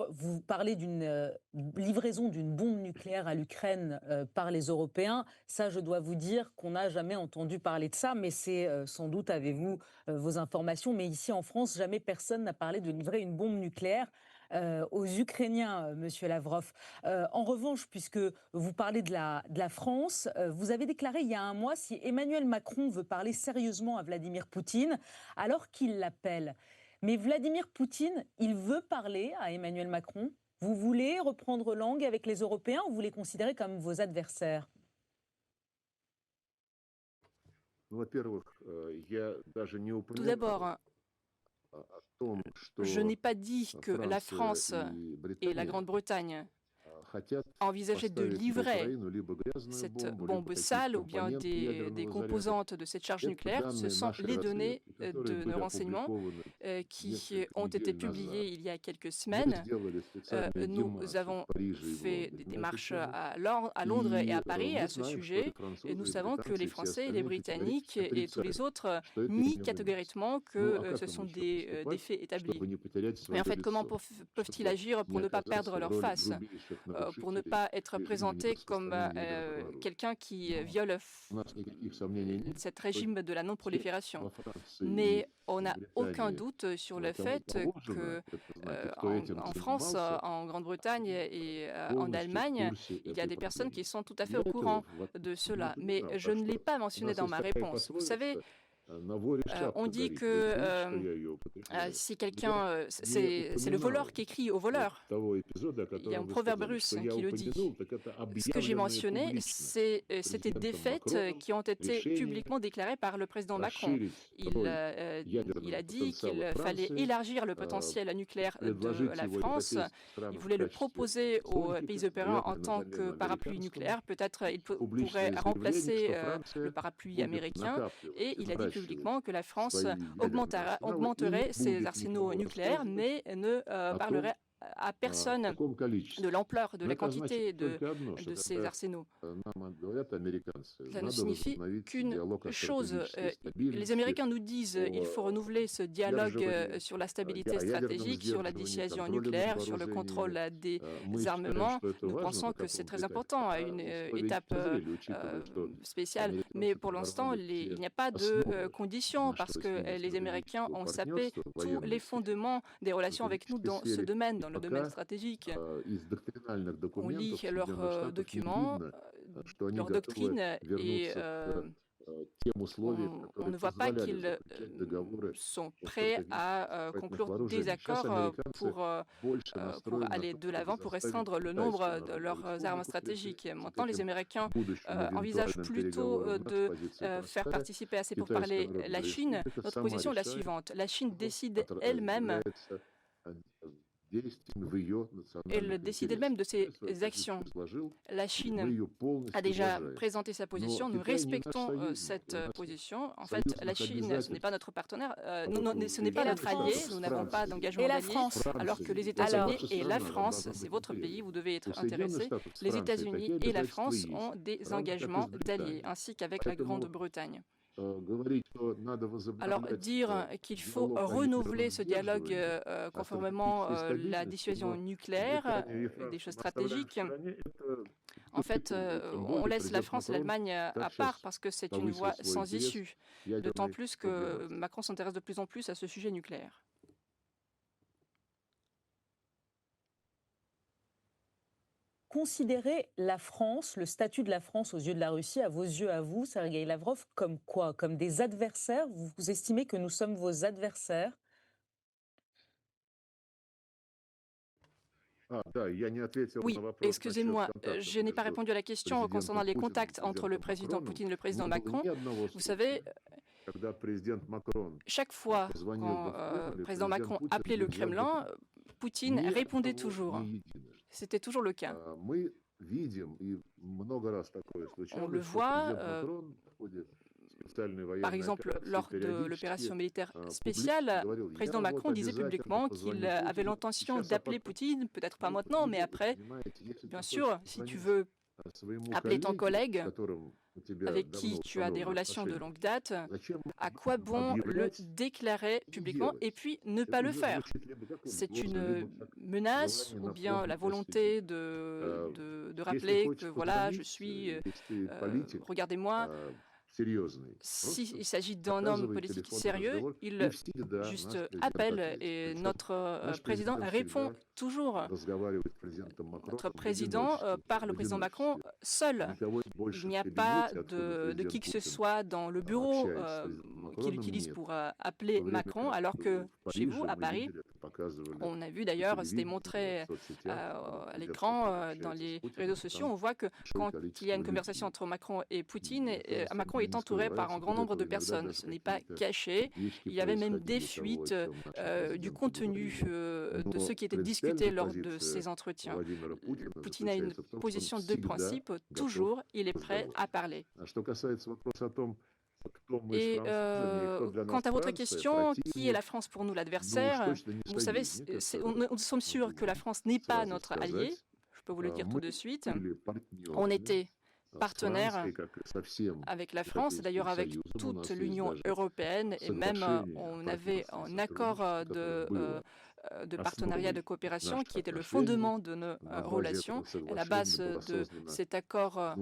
vous parlez d'une livraison d'une bombe nucléaire à l'Ukraine par les Européens. Ça, je dois vous dire qu'on n'a jamais entendu parler de ça, mais c'est sans doute, avez-vous vos informations, mais ici en France, jamais personne n'a parlé de livrer une bombe nucléaire aux Ukrainiens, Monsieur Lavrov. En revanche, puisque vous parlez de la France, vous avez déclaré il y a un mois, si Emmanuel Macron veut parler sérieusement à Vladimir Poutine, alors qu'il l'appelle. Mais Vladimir Poutine, il veut parler à Emmanuel Macron. Vous voulez reprendre langue avec les Européens ou vous les considérez comme vos adversaires? Tout d'abord, je n'ai pas dit que la France et la Grande-Bretagne envisager de livrer cette bombe sale ou bien des composantes de cette charge nucléaire. Ce sont les données de nos renseignements qui ont été publiées il y a quelques semaines. Nous avons fait des démarches à Londres et à Paris à ce sujet, et nous savons que les Français, les Britanniques et tous les autres nient catégoriquement que ce sont des faits établis. Mais en fait, comment peuvent-ils agir pour ne pas perdre leur face, pour ne pas être présenté comme quelqu'un qui viole cet régime de la non-prolifération? Mais on n'a aucun doute sur le fait qu'en France, en Grande-Bretagne et en Allemagne, il y a des personnes qui sont tout à fait au courant de cela. Mais je ne l'ai pas mentionné dans ma réponse. Vous savez, on dit que si quelqu'un, c'est le voleur qui crie au voleur. Il y a un proverbe russe qui le dit. Ce que j'ai mentionné, c'était des faits qui ont été publiquement déclarés par le président Macron. Il a dit qu'il fallait élargir le potentiel nucléaire de la France. Il voulait le proposer aux pays européens en tant que parapluie nucléaire. Peut-être il pourrait remplacer le parapluie américain. Et il a dit publiquement que la France augmenterait ses arsenaux nucléaires, mais ne parlerait à personne de l'ampleur, de la quantité de ces arsenaux. Ça ne signifie qu'une chose. Les Américains nous disent qu'il faut renouveler ce dialogue sur la stabilité stratégique, sur la dissuasion nucléaire, sur le contrôle des armements. Nous pensons que c'est très important, à une étape spéciale. Mais pour l'instant, il n'y a pas de conditions parce que les Américains ont sapé tous les fondements des relations avec nous dans ce domaine, dans le domaine stratégique. On lit leurs documents, leur doctrine, et On ne voit pas qu'ils sont prêts à conclure des accords pour aller de l'avant, pour restreindre le nombre de leurs armes stratégiques. Maintenant, les Américains envisagent plutôt de faire participer à ces pourparlers la Chine. Notre position est la suivante. La Chine décide elle-même. Elle décide elle-même de ses actions. La Chine a déjà présenté sa position. Nous respectons cette position. En fait, la Chine, ce n'est pas notre partenaire, ce n'est pas notre allié. Nous n'avons pas d'engagement d'allié. Alors que les États-Unis et la France, c'est votre pays, vous devez être intéressés. Les États-Unis et la France ont des engagements d'alliés, ainsi qu'avec la Grande-Bretagne. Alors, dire qu'il faut renouveler ce dialogue conformément à la dissuasion nucléaire, des choses stratégiques, en fait, on laisse la France et l'Allemagne à part parce que c'est une voie sans issue, d'autant plus que Macron s'intéresse de plus en plus à ce sujet nucléaire. Considérez la France, le statut de la France aux yeux de la Russie, à vos yeux, à vous, Sergueï Lavrov, comme quoi? Comme des adversaires? Vous estimez que nous sommes vos adversaires? Oui, excusez-moi, je n'ai pas répondu à la question concernant les contacts entre le président Poutine et le président Macron. Vous savez, chaque fois quand le président Macron appelait le Kremlin, Poutine répondait toujours. C'était toujours le cas. On le voit, par exemple, lors de l'opération militaire spéciale, le président Macron disait publiquement qu'il avait l'intention d'appeler Poutine, peut-être pas maintenant, mais après. Bien sûr, si tu veux appeler ton collègue avec qui tu as des relations de longue date, à quoi bon le déclarer publiquement et puis ne pas le faire? C'est une menace ou bien la volonté de rappeler que voilà, je suis, regardez-moi. S'il s'agit d'un homme politique sérieux, il juste appelle et notre président répond toujours. Notre président parle au président Macron seul. Il n'y a pas de qui que ce soit dans le bureau qu'il utilise pour appeler Macron, alors que chez vous, à Paris, on a vu d'ailleurs, c'était montré à l'écran, dans les réseaux sociaux, on voit que quand il y a une conversation entre Macron et Poutine, Macron est entouré par un grand nombre de personnes. Ce n'est pas caché. Il y avait même des fuites du contenu de ce qui était discuté lors de ces entretiens. Poutine a une position de principe. Toujours, il est prêt à parler. Et quant à votre question, qui est la France pour nous l'adversaire? Vous savez, nous sommes sûrs que la France n'est pas notre allié. Je peux vous le dire tout de suite. On était partenaires avec la France, d'ailleurs avec toute l'Union européenne, et même on avait un accord de partenariat de coopération qui était le fondement de nos relations. À la base de cet accord,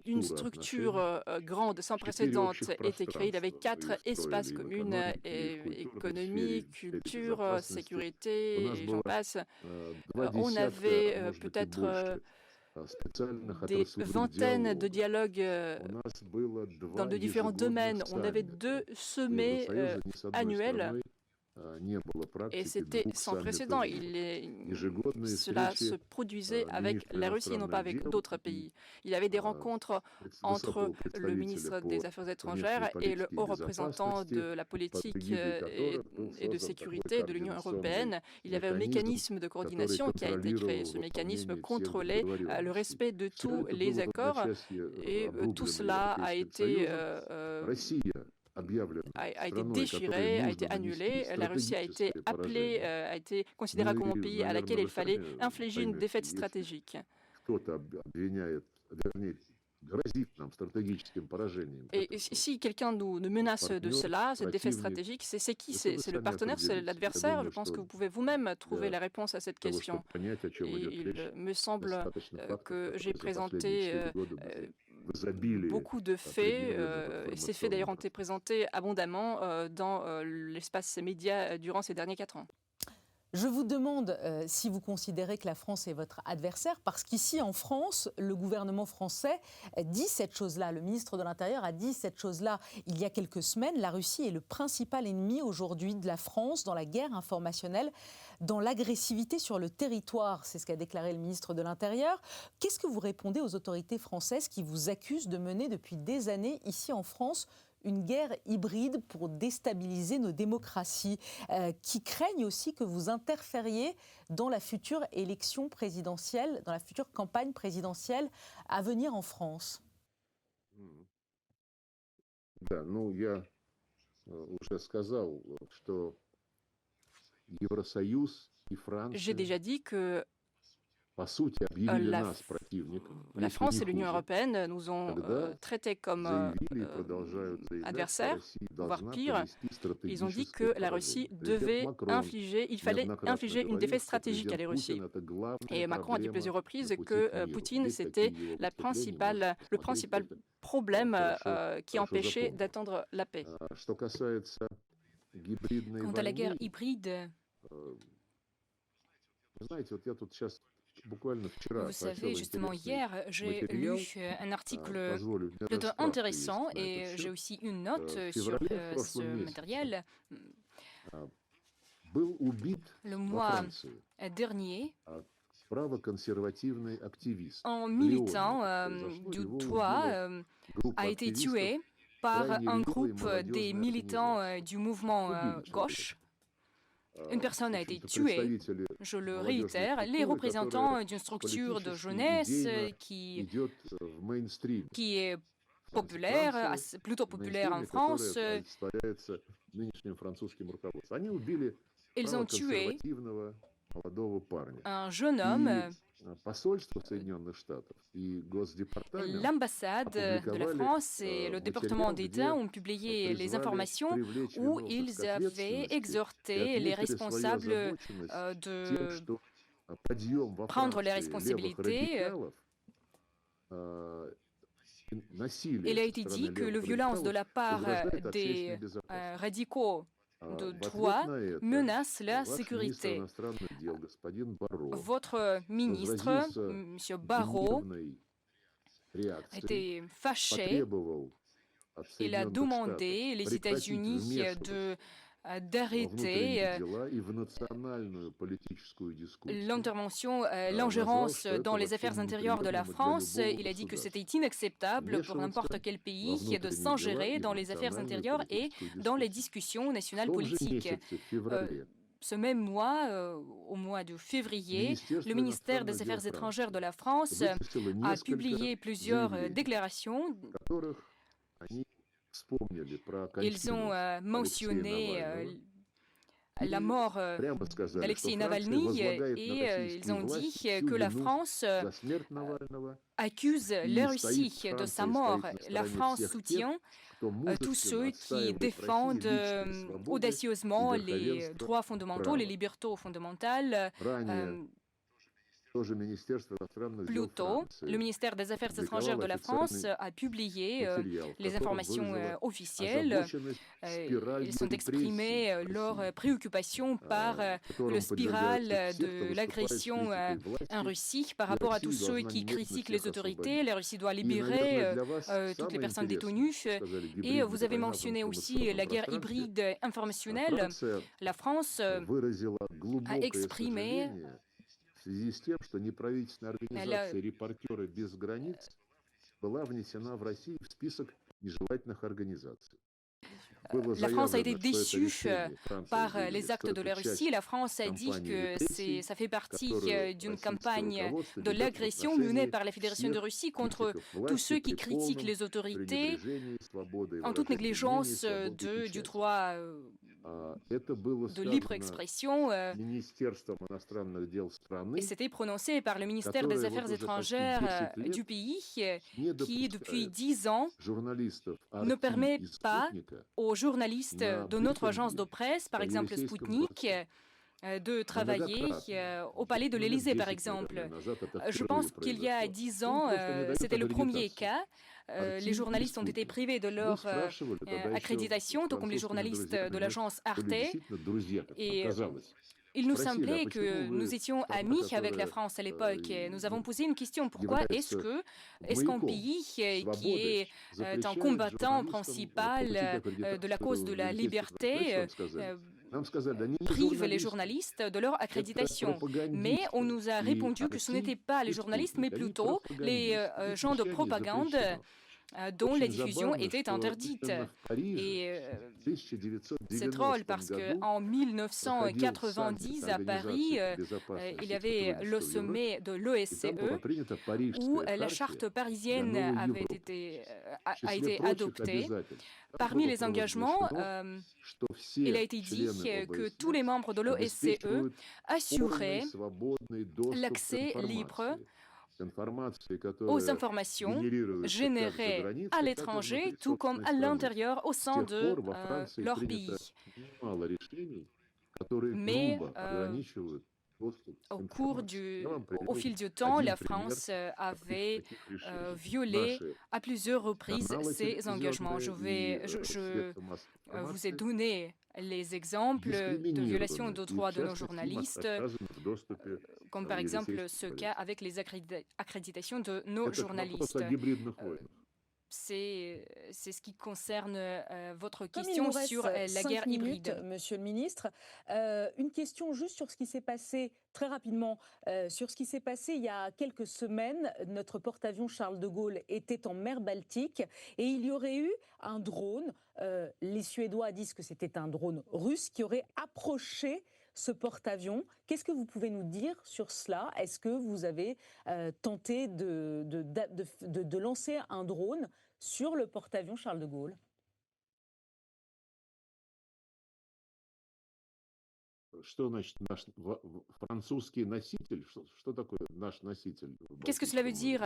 une structure grande, sans précédent, était créée. Il y avait 4 espaces communs, économie, culture, sécurité, et j'en passe. On avait peut-être des vingtaines de dialogues dans de différents domaines. On avait 2 sommets annuels et c'était sans précédent. Cela se produisait avec la Russie et non pas avec d'autres pays. Il y avait des rencontres entre le ministre des Affaires étrangères et le haut représentant de la politique et de sécurité de l'Union européenne. Il y avait un mécanisme de coordination qui a été créé. Ce mécanisme contrôlait le respect de tous les accords et tout cela a été déchiré, a été annulé. La Russie a été appelée, a été considérée comme un pays à laquelle il fallait infliger une défaite stratégique. Et si quelqu'un nous menace de cela, cette défaite stratégique, c'est qui? C'est le partenaire, c'est l'adversaire? Je pense que vous pouvez vous-même trouver la réponse à cette question. Et il me semble que j'ai présenté beaucoup de faits, et ces faits d'ailleurs ont été présentés abondamment dans l'espace média durant ces derniers 4 ans. Je vous demande si vous considérez que la France est votre adversaire, parce qu'ici en France, le gouvernement français dit cette chose-là. Le ministre de l'Intérieur a dit cette chose-là il y a quelques semaines. La Russie est le principal ennemi aujourd'hui de la France dans la guerre informationnelle, dans l'agressivité sur le territoire. C'est ce qu'a déclaré le ministre de l'Intérieur. Qu'est-ce que vous répondez aux autorités françaises qui vous accusent de mener depuis des années ici en France une guerre hybride pour déstabiliser nos démocraties, qui craignent aussi que vous interfériez dans la future élection présidentielle, dans la future campagne présidentielle à venir en France? Да, ну я уже сказал, что Евросоюз и J'ai Франция, déjà dit que по сути, объявили la, нас противником, la если France не et l'Union хуже. européenne nous ont Тогда traités comme заявили и продолжают заявлять, что adversaires, Россия voire должна pire. понести Ils ont dit стратегическое que la Russie поражение. Президент devait Макрон il fallait неоднократно infliger une говорил, défaite что stratégique à президент la Russie. Путин – это главная Et Macron a dit проблема plusieurs reprises на пути que к миру. Poutine, Здесь c'était такие его le выступления, можете principal посмотреть, это problème qui хорошо empêchait запомнил. d'atteindre la paix. Что касается гибридной Quant à la guerre войны, hybride, вы знаете, вот я тут сейчас буквально вчера vous savez, прочел justement интересный hier, j'ai материал, lu un article позволю, у меня plutôt даже справка intéressant есть на et этот j'ai счет. aussi une note В sur феврале в ce прошлом месяце matériel. был убит Le во mois Франции dernier, право-консервативный активист. un Леоне militant это произошло, du его droit убила группа a été активистов, tué par крайне un левой groupe des молодежной militants организации. du mouvement Убили человека. gauche. Une personne a В été общем-то, tuée. представители Je le молодежной réitère, les структуры, représentants которая d'une structure de политически, jeunesse идейно qui идет в мейнстриме. est Франции. populaire, Франция plutôt в populaire en мейнстриме, France. которая олицетворяется нынешним французским руководством. Они убили Ils ont tué право-консервативного молодого парня. un jeune homme. И посольство Соединенных Штатов и Госдепартамент L'ambassade de la France et le département d'État ont publié les informations où ils avaient exhorté les responsables de prendre les responsabilités. Il a été dit que la violence de la part des radicaux de droit menace la sécurité. Votre ministre, M. Barrot, était fâché. Il a demandé les États-Unis d'arrêter l'intervention, l'ingérence dans les affaires intérieures de la France. Il a dit que c'était inacceptable pour n'importe quel pays de s'ingérer dans les affaires intérieures et dans les discussions nationales politiques. Ce même mois, au mois de février, le ministère des Affaires étrangères de la France a publié plusieurs déclarations. Ils ont mentionné la mort d'Alexei Navalny et ils ont dit que la France accuse la Russie de sa mort. La France soutient tous ceux qui défendent audacieusement les droits fondamentaux, les libertés fondamentales. Plus tôt, le ministère des Affaires étrangères de la France a publié les informations officielles. Ils sont exprimés leurs préoccupations par le spirale de l'agression en Russie par rapport à tous ceux qui critiquent les autorités. La Russie doit libérer toutes les personnes détenues. Et vous avez mentionné aussi la guerre hybride informationnelle. La France a exprimé в связи с тем, что неправительственная организация «Репортеры без границ» была внесена в Россию в список нежелательных организаций. La France a été déçue par les actes de la Russie. La France a dit que ça fait partie d'une campagne de l'agression menée par la Fédération de Russie contre tous ceux qui critiquent les autorités en toute négligence du droit de libre expression. Et c'était prononcé par le ministère des Affaires étrangères du pays qui, depuis 10 ans, ne permet pas aux journalistes de notre agence de presse, par exemple Sputnik, de travailler au palais de l'Élysée, par exemple. Je pense qu'il y a 10 ans, c'était le premier cas. Les journalistes ont été privés de leur accréditation, tout comme les journalistes de l'agence Arte. Et il nous semblait que nous étions amis avec la France à l'époque. Nous avons posé une question. Pourquoi est-ce qu'un pays qui est un combattant principal de la cause de la liberté prive les journalistes de leur accréditation? Mais on nous a répondu que ce n'étaient pas les journalistes, mais plutôt les gens de propagande dont la diffusion était interdite. Et c'est drôle parce qu'en 1990, à Paris, il y avait le sommet de l'OSCE où la charte parisienne a été adoptée. Parmi les engagements, il a été dit que tous les membres de l'OSCE assuraient l'accès libre aux informations générées à l'étranger, tout comme à l'intérieur, au sein de leur pays. Mais au fil du temps, la France avait violé à plusieurs reprises ses engagements. Je vous ai donné les exemples de violations de droits de nos journalistes, comme par exemple ce cas avec les accréditations de nos journalistes. C'est ce qui concerne votre question sur la guerre hybride. Monsieur le ministre, une question juste sur ce qui s'est passé, très rapidement, sur ce qui s'est passé il y a quelques semaines. Notre porte-avions Charles de Gaulle était en mer Baltique et il y aurait eu un drone. Les Suédois disent que c'était un drone russe qui aurait approché ce porte-avions. Qu'est-ce que vous pouvez nous dire sur cela? Est-ce que vous avez tenté de lancer un drone sur le porte-avions Charles de Gaulle? Qu'est-ce que cela veut dire?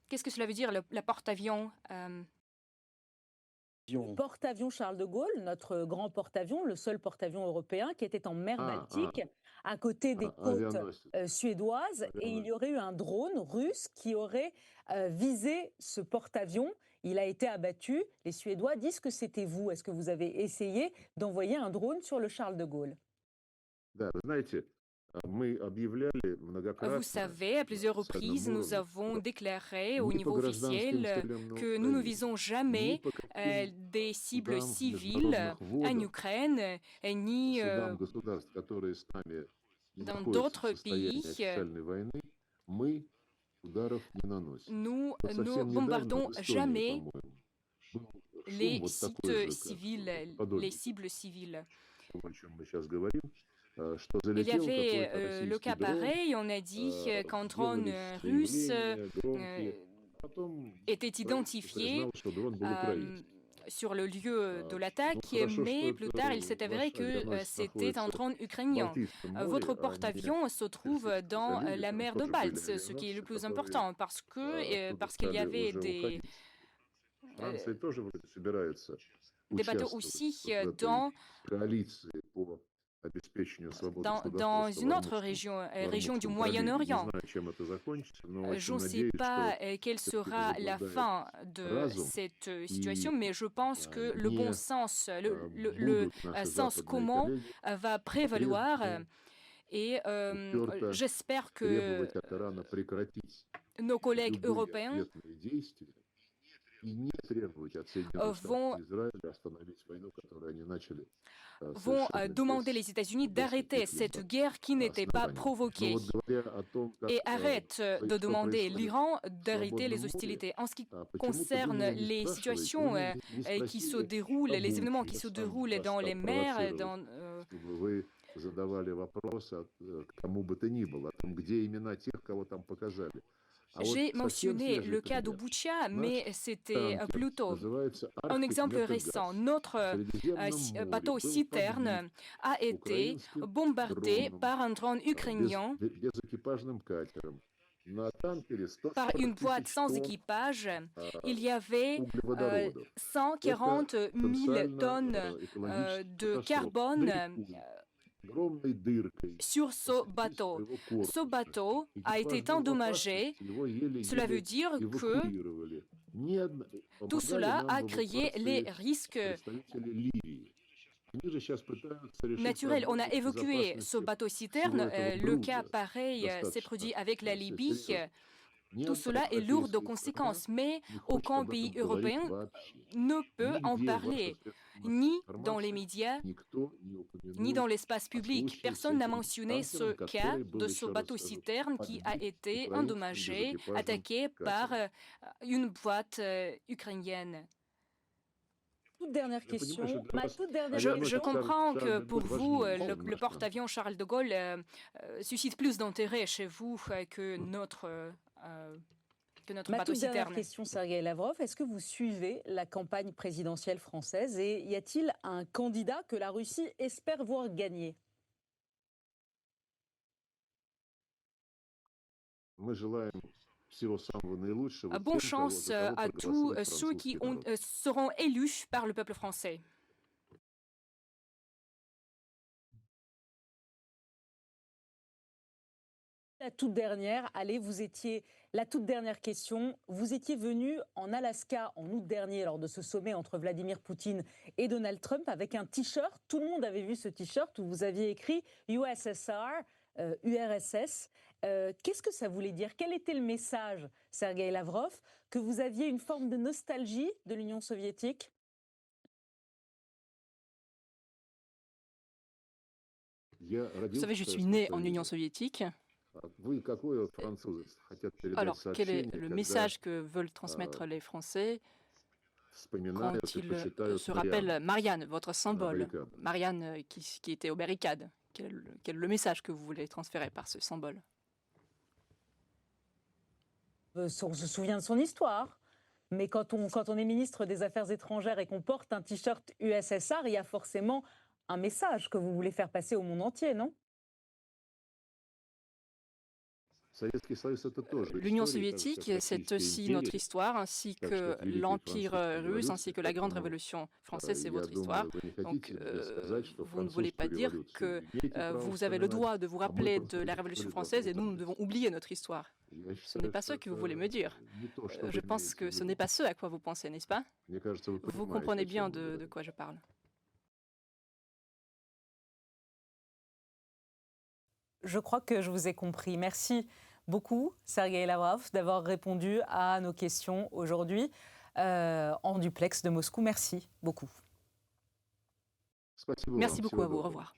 Qu'est-ce que cela veut dire, le porte-avions? Le porte-avions Charles de Gaulle, notre grand porte-avions, le seul porte-avions européen qui était en mer Baltique, à côté des côtes suédoises, et il y aurait eu un drone russe qui aurait visé ce porte-avions. Il a été abattu. Les Suédois disent que c'était vous. Est-ce que vous avez essayé d'envoyer un drone sur le Charles de Gaulle? Vous savez, à plusieurs reprises, nous avons déclaré au niveau officiel que nous ne visons jamais des cibles civiles en Ukraine, ni dans d'autres pays. Nous ne bombardons jamais les sites civils, les cibles civiles. Il y avait le cas pareil, on a dit qu'un drone russe était identifié sur le lieu de l'attaque, mais plus tard il s'est avéré que c'était un drone ukrainien. Votre porte-avions se trouve dans la mer de Balte, ce qui est le plus important, parce qu'il y avait des bateaux aussi dans une autre région du Moyen-Orient. Je ne sais pas quelle sera la fin de cette situation, mais je pense que le bon sens, le sens commun va prévaloir et j'espère que nos collègues européens vont demander les États-Unis d'arrêter cette guerre qui n'était pas provoquée et arrêtent de demander l'Iran d'arrêter les hostilités. En ce qui concerne les situations qui se déroulent, les événements qui se déroulent dans les mers, j'ai mentionné le cas de Boutcha, mais c'était plutôt un exemple récent. Notre bateau citerne a été bombardé par un drone ukrainien, par une boîte sans équipage. Il y avait 140 000 tonnes de carbone sur ce bateau. Ce bateau a été endommagé. Cela veut dire que tout cela a créé les risques naturel. On a évacué ce bateau-citerne. Le cas pareil s'est produit avec la Libye. Tout cela est lourd de conséquences, mais aucun pays européen ne peut en parler, ni dans les médias, ni dans l'espace public. Personne n'a mentionné ce cas de ce bateau-citerne qui a été endommagé, attaqué par une boîte ukrainienne. Toute dernière question. Je comprends que pour vous, le porte-avions Charles de Gaulle suscite plus d'intérêt chez vous que notre bateau-citerne. Toute dernière question, Sergueï Lavrov. Est-ce que vous suivez la campagne présidentielle française et y a-t-il un candidat que la Russie espère voir gagner? Bonne chance à tous ceux qui seront élus par le peuple français. La toute dernière, la toute dernière question. Vous étiez venu en Alaska en août dernier lors de ce sommet entre Vladimir Poutine et Donald Trump avec un t-shirt. Tout le monde avait vu ce t-shirt où vous aviez écrit USSR, URSS. Qu'est-ce que ça voulait dire? Quel était le message, Sergueï Lavrov? Que vous aviez une forme de nostalgie de l'Union soviétique? Vous savez, je suis né en Union soviétique. Alors, quel est le message que veulent transmettre les Français quand ils se rappellent Marianne, votre symbole, Marianne qui était aux barricades? Quel est le message que vous voulez transférer par ce symbole? On se souvient de son histoire, mais quand on est ministre des Affaires étrangères et qu'on porte un t-shirt USSR, il y a forcément un message que vous voulez faire passer au monde entier, non? L'Union soviétique, c'est aussi notre histoire, ainsi que l'Empire russe, ainsi que la Grande Révolution française, c'est votre histoire. Donc, vous ne voulez pas dire que vous avez le droit de vous rappeler de la Révolution française et nous devons oublier notre histoire. Ce n'est pas ce que vous voulez me dire. Je pense que ce n'est pas ce à quoi vous pensez, n'est-ce pas? Vous comprenez bien de quoi je parle. Je crois que je vous ai compris. Merci beaucoup, Sergueï Lavrov, d'avoir répondu à nos questions aujourd'hui en duplex de Moscou. Merci beaucoup. Merci beaucoup à vous. Au revoir.